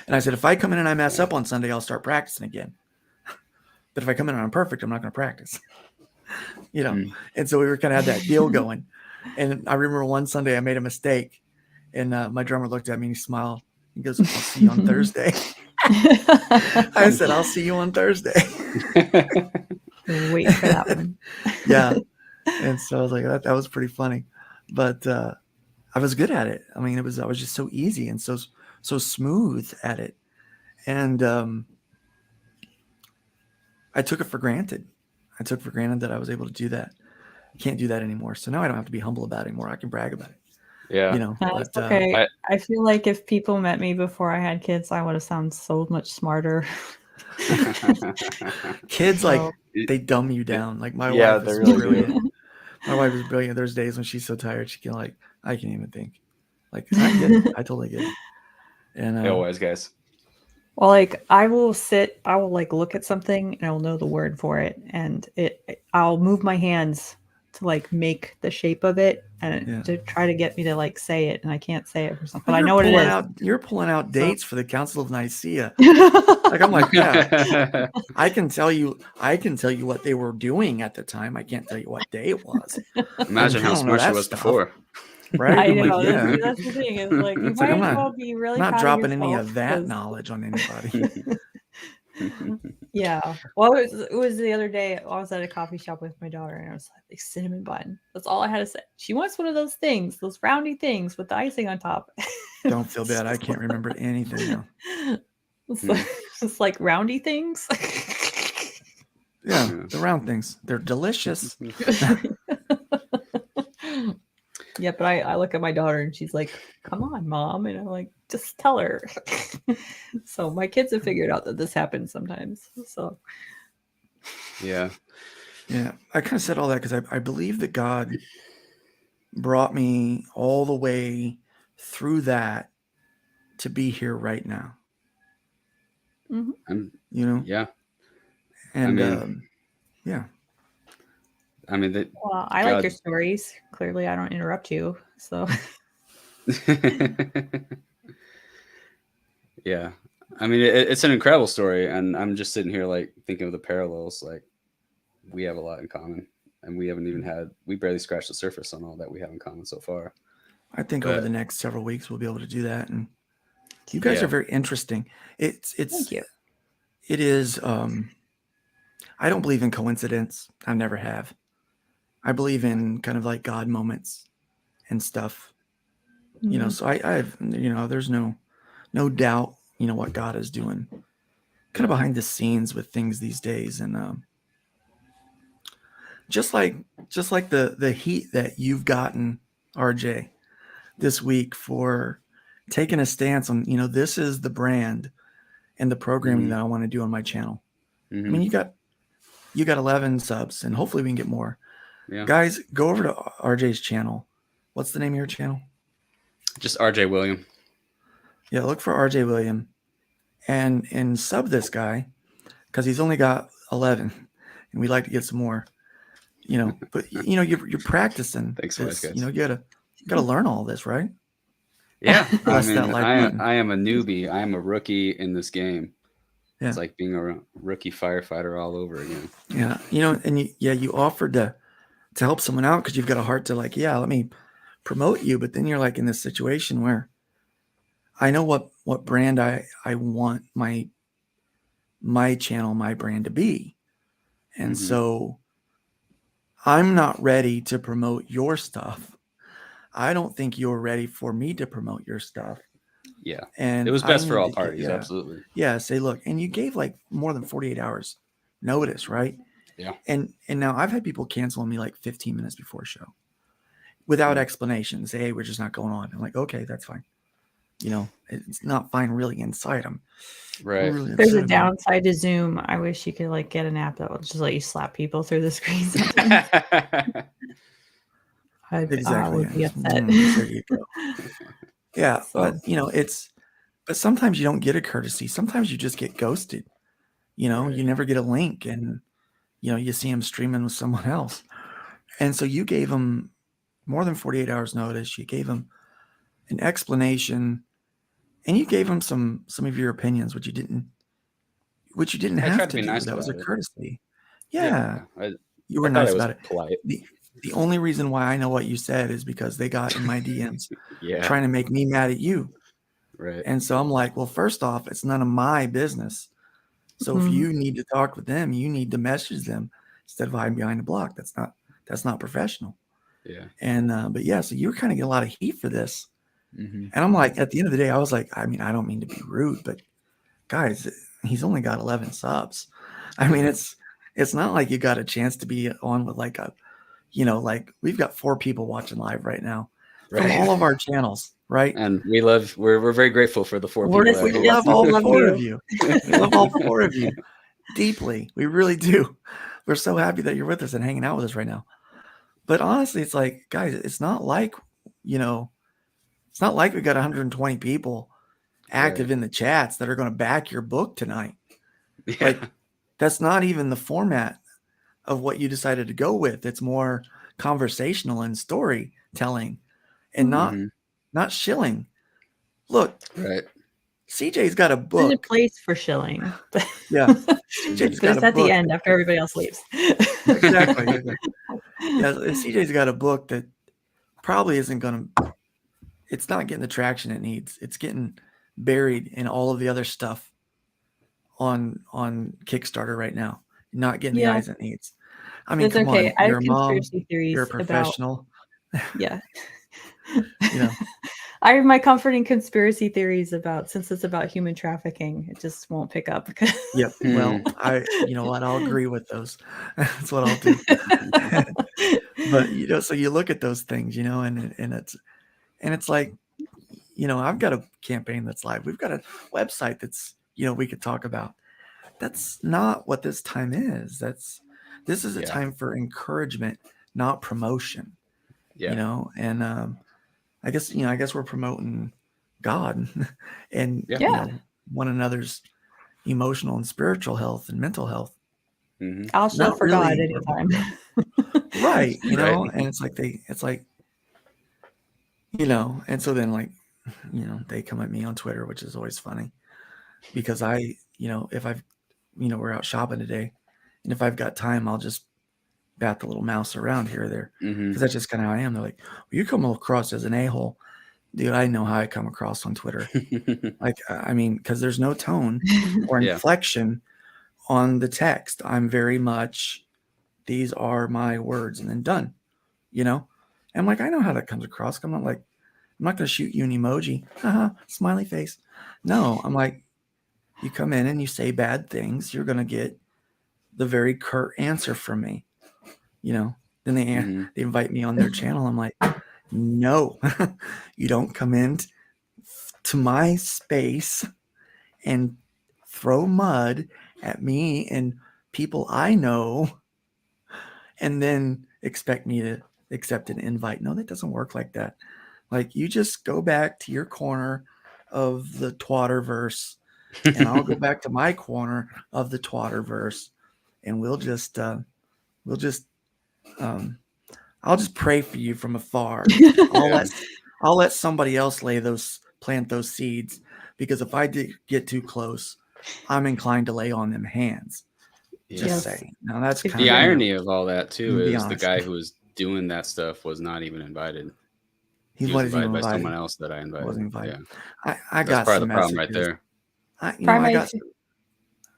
And I said, if I come in and I mess up on Sunday, I'll start practicing again. But if I come in and I'm perfect, I'm not going to practice. And so we were kind of had that deal going. And I remember one Sunday I made a mistake, and my drummer looked at me and he smiled. He goes, I'll see you on Thursday. I said, I'll see you on Thursday. Wait for that one. Yeah. And so I was like, that was pretty funny. But I was good at it. I mean, I was just so easy and so smooth at it. And I took it for granted. I took for granted that I was able to do that. I can't do that anymore. So now I don't have to be humble about it anymore. I can brag about it. Yeah. That's okay. I feel like if people met me before I had kids, I would have sounded so much smarter. Kids, they dumb you down. Like my wife is really brilliant. My wife is brilliant. There's days when she's so tired, she can I can't even think. Like, I get it. I totally get it. And Always, guys. Well, like I will like look at something and I will know the word for it, and I'll move my hands to like make the shape of it and Yeah. to try to get me to like say it, and I can't say it for something, but Well, I know what it is. You're pulling out So- dates for the Council of Nicaea. Like I'm like, yeah, I can tell you what they were doing at the time. I can't tell you what day it was. Imagine I how don't know smart she that was stuff. before. Right? I I'm know like, yeah. that's the thing. Is like you It's like, might I'm as not- well be really I'm not proud dropping of any yourself of that 'cause- knowledge on anybody. Yeah. Well, it was the other day. I was at a coffee shop with my daughter, and I was like, cinnamon bun. That's all I had to say. She wants one of those things, those roundy things with the icing on top. Don't feel bad. I can't remember anything now. It's like roundy things. Yeah, the round things. They're delicious. Yeah, but I look at my daughter and she's like, "Come on, mom," and I'm like, "Just tell her." So my kids have figured out that this happens sometimes. So Yeah. Yeah, I kind of said all that because I believe that God brought me all the way through that to be here right now. mhm. You know, Yeah. and mean- yeah, I mean, that. Well, I like God- your stories. Clearly, I don't interrupt you. So Yeah. I mean, it's an incredible story, and I'm just sitting here like thinking of the parallels. Like, we have a lot in common, and we barely scratched the surface on all that we have in common so far. I think over But- the next several weeks we'll be able to do that. And you guys Yeah. are very interesting. It's thank you. It is. I don't believe in coincidence. I never have. I believe in kind of like God moments and stuff. You know, Mhm. so I've there's no doubt, what God is doing kind of behind the scenes with things these days. And just like the heat that you've gotten, RJ, this week for taking a stance on, this is the brand and the programming that I want to do on my channel. I mean, you got 11 subs, and hopefully we can get more. Yeah. Guys, go over to RJ's channel. What's the name of your channel? Just RJ William. Yeah, look for RJ William and sub this guy because he's only got 11, and we'd like to get some more. But you're practicing. Thanks so much, this. guys. You gotta learn all this, right? Yeah. I Press mean, that like button. I am a newbie. I am a rookie in this game. Yeah. It's like being a rookie firefighter all over again. Yeah, and you offered to help someone out because you've got a heart to like, yeah, let me promote you. But then you're like in this situation where I know what brand I want my channel, my brand to be. And so I'm not ready to promote your stuff. I don't think you're ready for me to promote your stuff. Yeah. And It was I best for need all to get- parties. yeah. Absolutely. Yeah, say, look, and you gave like more than 48 hours notice, right? Yeah. And now I've had people cancel on me like 15 minutes before a show without explanation. Say, hey, we're just not going on. I'm like, okay, that's fine. It's not fine really inside. I'm Right. really There's a upset about it. downside to Zoom. I wish you could like get an app that will just let you slap people through the screen. Sometimes. I Exactly. would be yeah. upset. There you go. Yeah, So- but sometimes you don't get a courtesy. Sometimes you just get ghosted. Right. You never get a link, and you see him streaming with someone else. And so you gave him more than 48 hours notice. You gave him an explanation, and you gave him some of your opinions, which you didn't I have tried to to be do. nice That was a about it. courtesy. Yeah, I you were thought nice it was about it. polite. The only reason why I know what you said is because they got in my DMs Yeah. trying to make me mad at you. Right. And so I'm like, well, first off, it's none of my business. So if Mhm. you need to talk with them, you need to message them instead of hiding behind a block. That's not professional. Yeah. And but yeah, so you were kind of getting a lot of heat for this. Mm-hmm. And I'm like, at the end of the day, I was like, I mean, I don't mean to be rude, but guys, he's only got 11 subs. I mean, it's not like you got a chance to be on with like like we've got 4 people watching live right now from Right. all of our channels, right? And we're very grateful for the 4 We're people. just- that We Yes, love we all love 4 you. of you. We love all 4 of you deeply. We really do. We're so happy that you're with us and hanging out with us right now. But honestly, it's like, guys, it's not like we got 120 people active Right. in the chats that are going to back your book tonight. Yeah. Like, that's not even the format of what you decided to go with. It's more conversational and storytelling, and Mhm. not shilling. Look, Right. CJ's got a There's a book. place for shilling. Yeah, CJ's But got it's a at the book. end after everybody else leaves. Exactly. Yeah, CJ's got a book that probably isn't going to. It's not getting the traction it needs. It's getting buried in all of the other stuff on Kickstarter right now. Not getting the Yeah. eyes it needs. I mean, It's come okay. on. I You're have a mom. conspiracy theories You're a about professional. yeah. You know. I have my comforting conspiracy theories about since it's about human trafficking, it just won't pick up because Yep. Well, you know what? I'll agree with those. That's what I'll do. But so you look at those things, and it's like, I've got a campaign that's live. We've got a website that's, we could talk about. That's not what this time is. This is a Yeah. time for encouragement, not promotion. Yeah. And I guess we're promoting God and Yeah. one another's emotional and spiritual health and mental health. Mhm. I'll shill Not for God really, anytime. right? Right. And it's like and so then they come at me on Twitter, which is always funny because if I've we're out shopping today, and if I've got time, I'll just bat the little mouse around here or there Mhm. because that's just kind of how I am. They're like, well, you come across as an a-hole. Dude, I know how I come across on Twitter. Like, I mean, because there's no tone or Yeah. inflection on the text. I'm very much, these are my words, and then done. And like, I know how that comes across. I'm not going to shoot you an emoji, smiley face. No, I'm like, you come in and you say bad things, you're going to get the very curt answer from me. Then they invite me on their channel. I'm like, no, you don't come in to my space and throw mud at me and people I know and then expect me to accept an invite. No, that doesn't work like that. Like, you just go back to your corner of the twatterverse and I'll go back to my corner of the twatterverse, and we'll just I'll just pray for you from afar. I'll let somebody else plant those seeds, because if I get too close, I'm inclined to lay on them hands. Just Yes. saying. Now that's If kind The of irony of all that too be is the honest. guy who was doing that stuff was not even invited. He He was wasn't invited by invited. someone else that I invited. Wasn't invited. Yeah. I That's got part of some the problem right messages. there. Probably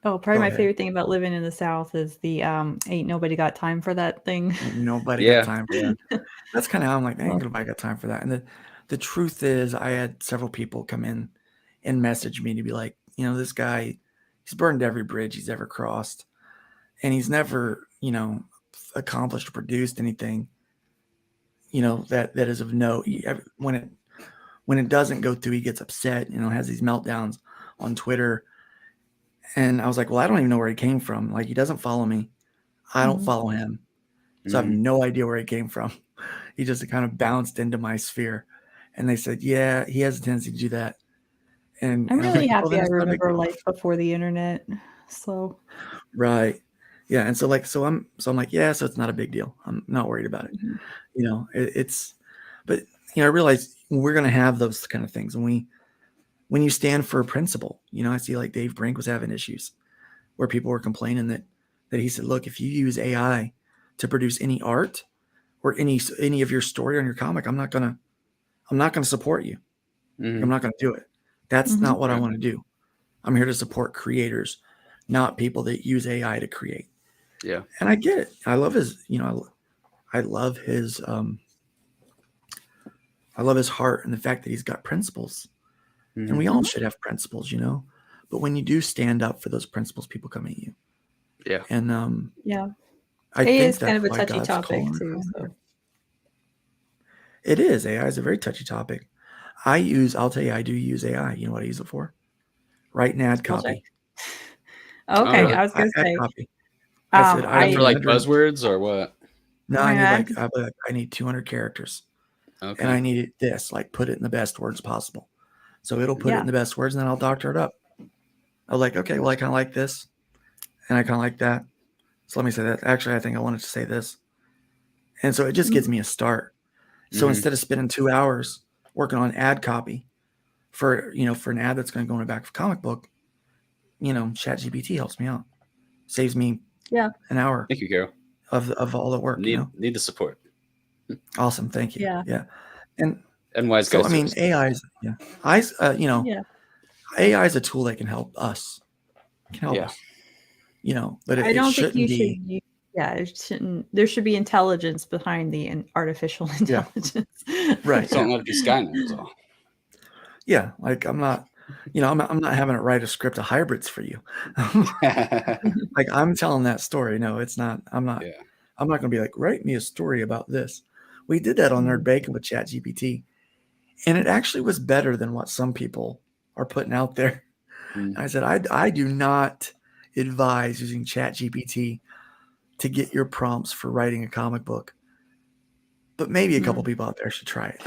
Go my ahead. favorite thing about living in the South is the ain't nobody got time for that thing. Ain't nobody Yeah. got time for that. That's kind of how I'm like, ain't nobody got time for that. And the truth is, I had several people come in and message me to be like, this guy, he's burned every bridge he's ever crossed, and he's never, accomplished or produced anything, that is of note. When it doesn't go through, he gets upset, has these meltdowns on Twitter. And I was like, well, I don't even know where he came from. Like, he doesn't follow me. I don't Mhm. follow him. So I have no idea where he came from. He just kind of bounced into my sphere. And they said, yeah, he has a tendency to do that. And I'm I was really like, well, happy then I it's not a big remember deal. life before the internet. So Right. Yeah. And so I'm like, yeah, so it's not a big deal. I'm not worried about it. But I realize we're going to have those kind of things. And when you stand for a principle, I see like Dave Brink was having issues where people were complaining that he said, look, if you use AI to produce any art or any of your story on your comic, I'm not gonna support you. I'm not gonna do it. That's not what I want to do. I'm here to support creators, not people that use AI to create. Yeah. And I get it. I love his, I love his heart and the fact that he's got principles. And we all should have principles, but when you do stand up for those principles, people come at you. Yeah. And yeah, I it think is that's kind of a why touchy God's topic calling too. us So. here. It is. AI is a very touchy topic. I'll tell you, I do use AI. You know what I use it for? Write an ad copy. Okay, really? I was gonna Ad say. copy. I said, I need For like 100 buzzwords or what? No, I need 200 characters. Okay. And I need it this, like, put it in the best words possible. So it'll put it in the best words, and then I'll doctor it up. I'm like, okay, well, I kind of like this, and I kind of like that. So let me say that. Actually, I think I wanted to say this. And so it just gives me a start. So instead of spending 2 hours working on ad copy for an ad that's going to go in the back of a comic book, ChatGPT helps me out. Saves me an hour. Thank you, Carol. Of all the work. Need the support. Awesome. Thank you. Yeah. And wise guys. So, I mean, AI is, AI is a tool that can help us. But I don't think you should. It shouldn't. There should be intelligence behind the artificial intelligence. Right. Don't let it be Skynet. Is all. Yeah, like I'm not having it write a script of hybrids for you. Like I'm telling that story. No, it's not. I'm not going to be like, write me a story about this. We did that on Nerd Bacon with ChatGPT, and it actually was better than what some people are putting out there. I said, I do not advise using ChatGPT to get your prompts for writing a comic book, but maybe a couple people out there should try it.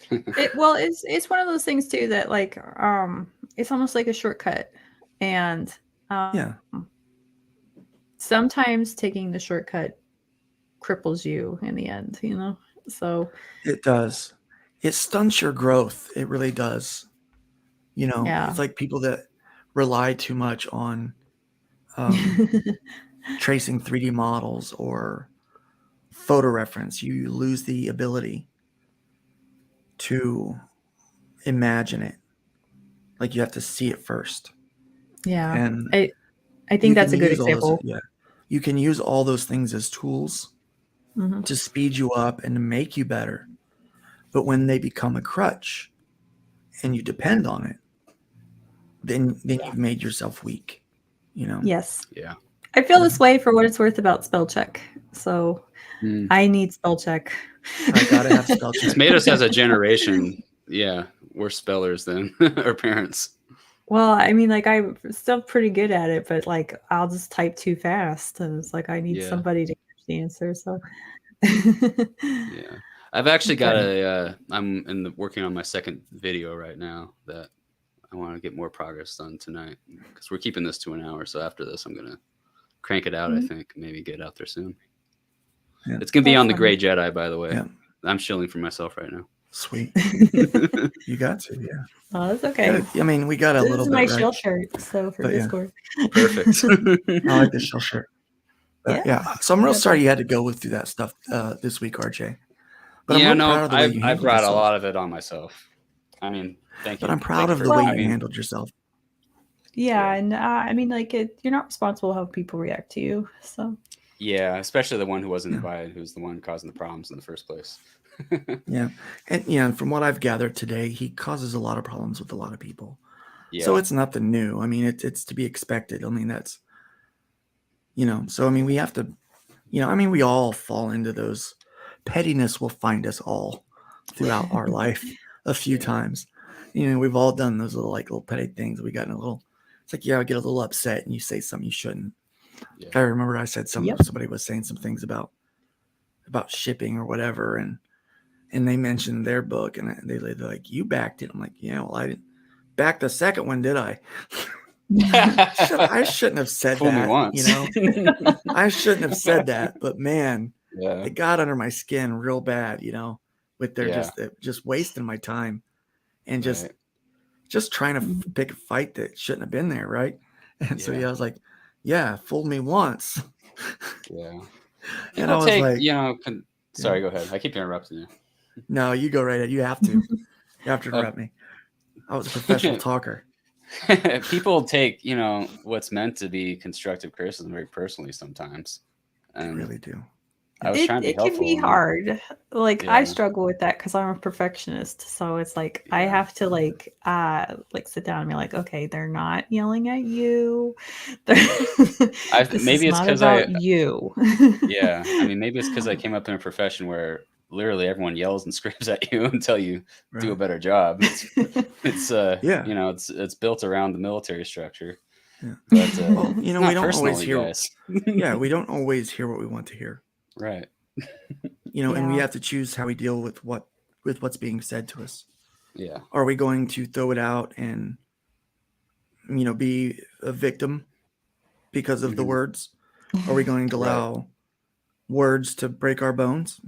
It's one of those things too that like it's almost like a shortcut, and sometimes taking the shortcut cripples you in the end, so it does. It stunts your growth. It really does. It's like people that rely too much on tracing 3D models or photo reference. You lose the ability to imagine it. Like you have to see it first. Yeah. And I think that's a good example. You can use all those things as tools to speed you up and to make you better. But when they become a crutch and you depend on it, then you've made yourself weak, Yes. Yeah. I feel this way for what it's worth about spell check. So I need spell check. I gotta have spell check. It's made us as a generation. Yeah. We're spellers than our parents. Well, I mean, like I'm still pretty good at it, but like I'll just type too fast, and it's like I need somebody to catch the answer. So yeah, I've actually got I'm working on my second video right now that I want to get more progress done tonight because we're keeping this to an hour. So after this, I'm gonna crank it out. I think maybe get it out there soon. Yeah. It's gonna be on the Gray Jedi, by the way. Yeah. I'm shilling for myself right now. Sweet. You got to, Oh, that's okay. I mean, we got a little bit. This is my shell shirt, so for Discord. Perfect. I like this shell shirt. So I'm real sorry you had to go through that stuff this week, RJ. But I'm proud of the way you I brought yourself. A lot of it on myself. I mean, thank you. But I'm proud of the way you handled yourself. Yeah, and I mean, like you're not responsible how people react to you. So. Yeah, especially the one who wasn't invited, who's the one causing the problems in the first place. Yeah. And from what I've gathered today, he causes a lot of problems with a lot of people. Yeah. So it's nothing new. I mean, it's to be expected. I mean, that's, so I mean, we have to, we all fall into those. Pettiness will find us all throughout our life a few times. We've all done those little petty things. We got in it's like, I get a little upset and you say something you shouldn't. Yeah. I remember I said somebody was saying some things about shipping or whatever. And they mentioned their book and they're like, you backed it. I'm like, yeah, well, I didn't back the second one, did I? I shouldn't have said Fool that. Me once. I shouldn't have said that, but man, it got under my skin real bad, with their just wasting my time and just trying to pick a fight that shouldn't have been there. Right. And so, I was like, fooled me once. Yeah. And I was like, sorry, go ahead. I keep interrupting you. No, you go right ahead. You have to. You have to interrupt me. I was a professional talker. People take, what's meant to be constructive criticism very personally sometimes. And they really do. I was trying to be helpful. It can be hard. Like I struggle with that because I'm a perfectionist. So it's like I have to like sit down and be like, okay, they're not yelling at you. Maybe it's because you. Yeah, I mean, maybe it's because I came up in a profession where literally everyone yells and screams at you until you do a better job. It's built around the military structure. Yeah. But, we don't always hear. We don't always hear what we want to hear. Right. And we have to choose how we deal with what's being said to us. Yeah. Are we going to throw it out and, be a victim because of the Mhm. words? Are we going to Right. allow words to break our bones?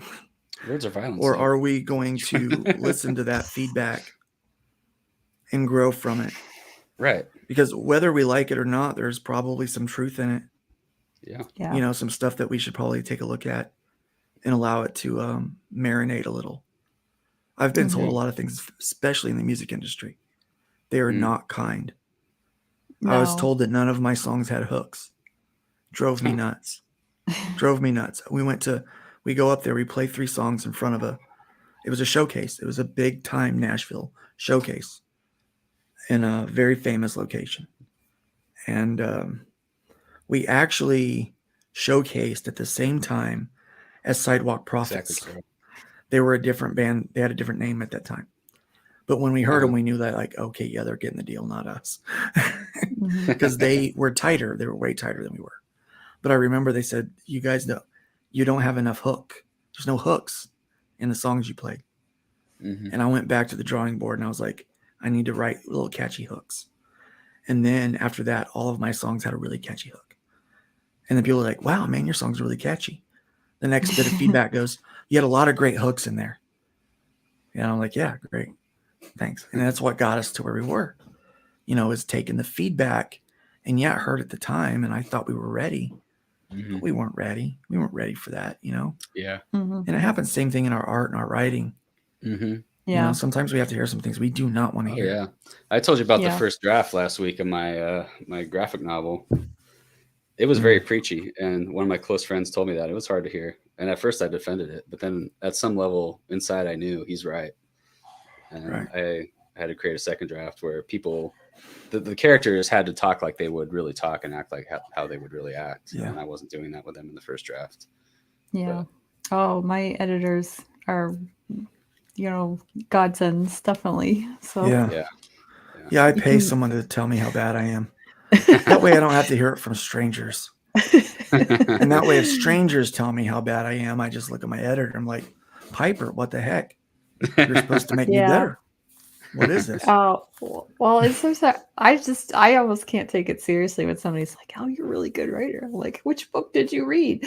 Words are violence. Or though. are we going to listen to that feedback and grow from it? Right. Because whether we like it or not, there's probably some truth in it. Yeah. Yeah. Some stuff that we should probably take a look at and allow it to marinate a little. I've been told a lot of things, especially in the music industry. They are Mm. not kind. I was No. told that none of my songs had hooks. Drove me nuts. Drove me nuts. We go up there, we play 3 songs in front of it was a showcase. It was a big time Nashville showcase in a very famous location. And we actually showcased at the same time as Sidewalk Prophets. Exactly. So. They were a different band. They had a different name at that time. But when we heard them, we knew that, like, okay, yeah, they're getting the deal, not us. Because they were tighter. They were way tighter than we were. But I remember they said, you guys know, you don't have enough hook. There's no hooks in the songs you played. Mm-hmm. And I went back to the drawing board and I was like, I need to write little catchy hooks. And then after that, all of my songs had a really catchy hook. And then people were like, wow, man, your songs are really catchy. The next bit of feedback goes, you had a lot of great hooks in there. And I'm like, yeah, great. Thanks. And that's what got us to where we were, is taking the feedback. And yeah, it hurt at the time. And I thought we were ready. Mm-hmm. But we weren't ready. We weren't ready for that, Yeah. And it happens same thing in our art and our writing. Mm-hmm. Yeah. Sometimes we have to hear some things we do not want to hear. Yeah. I told you about the Yeah. first draft last week of my my graphic novel. It was very preachy, and one of my close friends told me that it was hard to hear. And at first I defended it, but then at some level inside I knew he's right. And Right. I had to create a second draft where people, the characters had to talk like they would really talk and act like how they would really act. Yeah. And I wasn't doing that with them in the first draft. Yeah. Oh, my editors are, godsends, definitely. So Yeah. Yeah. Yeah, I You pay can- someone to tell me how bad I am. That way I don't have to hear it from strangers. And that way if strangers tell me how bad I am, I just look at my editor. I'm like, Piper, what the heck? You're supposed to make me Yeah. better. What is this? Oh, well, it's so sad. I almost can't take it seriously when somebody's like, oh, you're a really good writer. I'm like, which book did you read?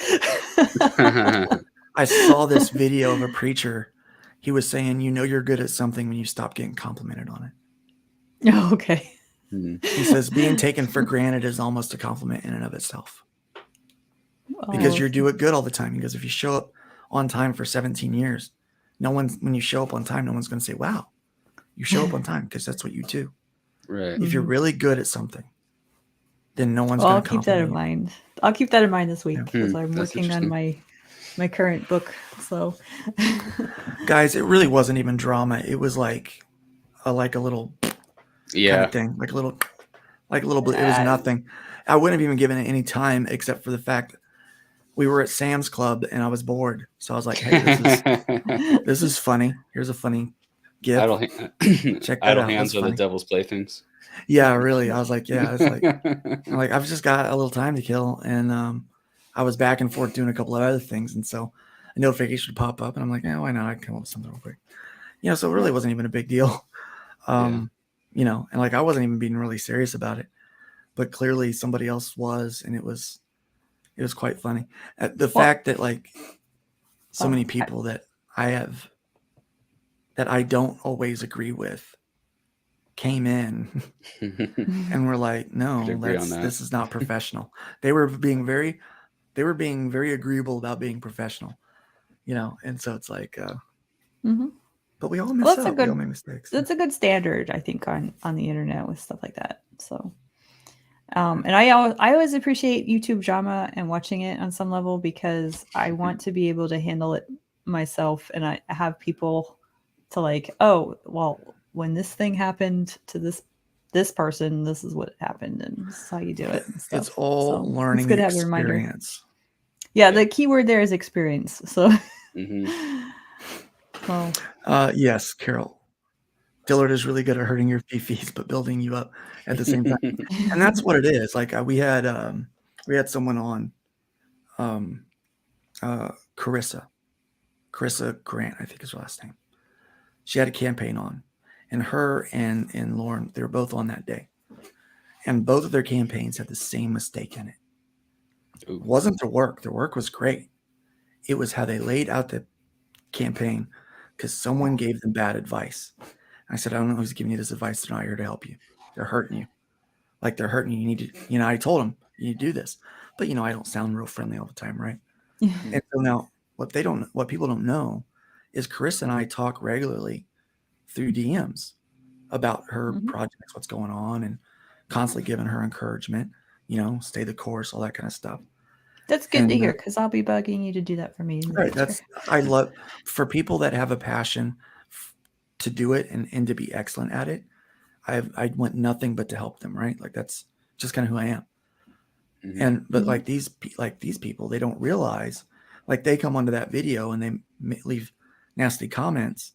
I saw this video of a preacher. He was saying, you're good at something when you stop getting complimented on it. Oh, okay. He says being taken for granted is almost a compliment in and of itself. Because Oh, you do it good all the time. Because if you show up on time for 17 years, when you show up on time, no one's going to say, wow, you show up on time, because that's what you do. Right. If you're really good at something, then no one's Well, going I'll to keep that in compliment you. mind. I'll keep that in mind this week Yeah. because I'm That's working on my current book. So, Guys, it really wasn't even drama. It was like a little kind Yeah. of thing, like a little bit. It was nothing. I wouldn't have even given it any time except for the fact we were at Sam's Club and I was bored. So I was like, hey, this is funny. Here's a funny gift. Check that Idle out. hands That's are the funny. devil's playthings. Yeah, really. I was like, yeah, it's like, I'm like, I've just got a little time to kill. And I was back and forth doing a couple of other things. And so a notification would pop up and I'm like, yeah, why not? I can come up with something real quick. So it really wasn't even a big deal. And like, I wasn't even being really serious about it, but clearly somebody else was. And it was quite funny. The fact that like so many people that I don't always agree with came in and were like, no, agree on that. this is not professional. They were being very agreeable about being professional, and so it's like, but we all mess up. We all make mistakes. That's a good standard, I think, on the internet with stuff like that. So, and I always appreciate YouTube drama and watching it on some level because I want to be able to handle it myself, and I have people to like, oh, well, when this thing happened to this person, this is what happened, and this is how you do it. And stuff. It's all learning it's good to have a reminder. experience. Yeah, the key word there is experience. So, well, yes, Carol. Dillard is really good at hurting your fifis, but building you up at the same time. And that's what it is. Like we had someone on, Carissa Grant, I think is her last name. She had a campaign on, and her and Lauren, they were both on that day, and both of their campaigns had the same mistake in it. Ooh. It wasn't their work. Their work was great. It was how they laid out the campaign because someone gave them bad advice. I said, I don't know who's giving you this advice. They're not here to help you. They're hurting you. Like they're hurting you. You need to, I told them you need to do this, but I don't sound real friendly all the time, right? And so now what people don't know is Chris and I talk regularly through DMs about her projects, what's going on, and constantly giving her encouragement, stay the course, all that kind of stuff. That's good to hear, because I'll be bugging you to do that for me. Right. I love for people that have a passion to do it and to be excellent at it. I want nothing but to help them. Right. Like that's just kind of who I am. But like these people, they don't realize, like they come onto that video and they leave nasty comments.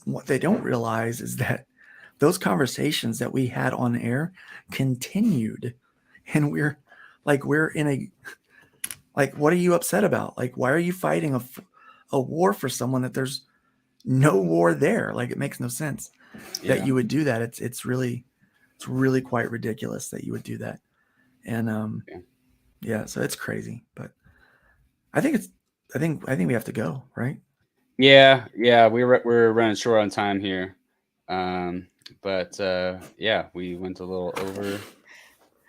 What they don't realize is that those conversations that we had on air continued, and we're in a, like, what are you upset about? Like, why are you fighting a war for someone that there's no war there? Like, it makes no sense that you would do that. It's really quite ridiculous that you would do that. And so it's crazy, but I think we have to go, right? Yeah, we're running short on time here, but we went a little over,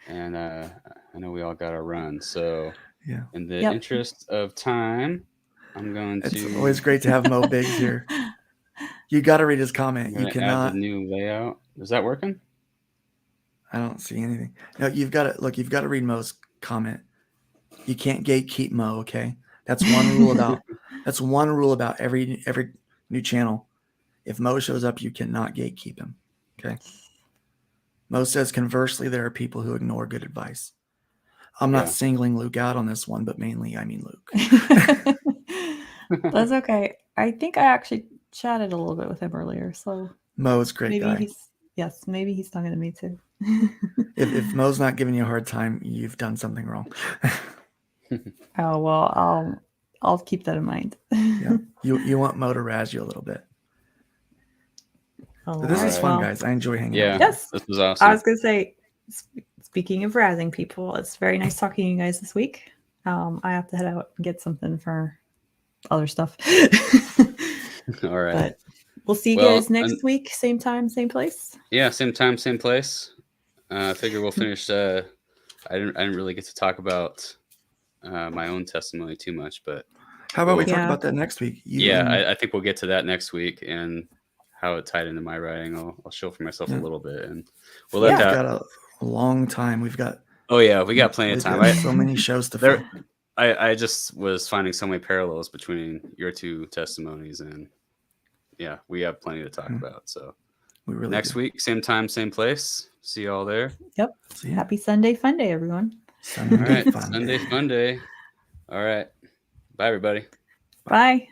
and I know we all got our run. So in the interest of time, I'm going to. It's always great to have Mo Biggs here. You got to read his comment. You cannot. Add the new layout. Is that working? I don't see anything. No, you've got to read Mo's comment. You can't gatekeep Mo, okay? That's one rule about every new channel. If Mo shows up, you cannot gatekeep him. Okay. Mo says conversely, there are people who ignore good advice. I'm not singling Luke out on this one, but mainly I mean Luke. That's okay. I think I actually chatted a little bit with him earlier. So Mo's a great guy. Maybe he's talking to me too. If Mo's not giving you a hard time, you've done something wrong. Oh well, I'll keep that in mind. Yeah, you want Mo to razz you a little bit. But this is fun, guys. I enjoy hanging out. Yes, this was awesome. I was gonna say, speaking of razzing people, it's very nice talking to you guys this week. I have to head out and get something for other stuff. All right. But we'll see you guys next week, same time, same place. Yeah, same time, same place. I figure we'll finish. I didn't really get to talk about my own testimony too much, but how about we talk about that next week? I think we'll get to that next week and how it tied into my writing. I'll show for myself a little bit, and we'll let that. We've got a long time. We've got. Oh yeah, we got plenty of time. So many shows to film. I just was finding so many parallels between your two testimonies, and we have plenty to talk about. So we really next week, same time, same place. See you all there. Yep. Happy Sunday Fun Day, everyone. Sunday Fun Day. All right. Bye, everybody. Bye.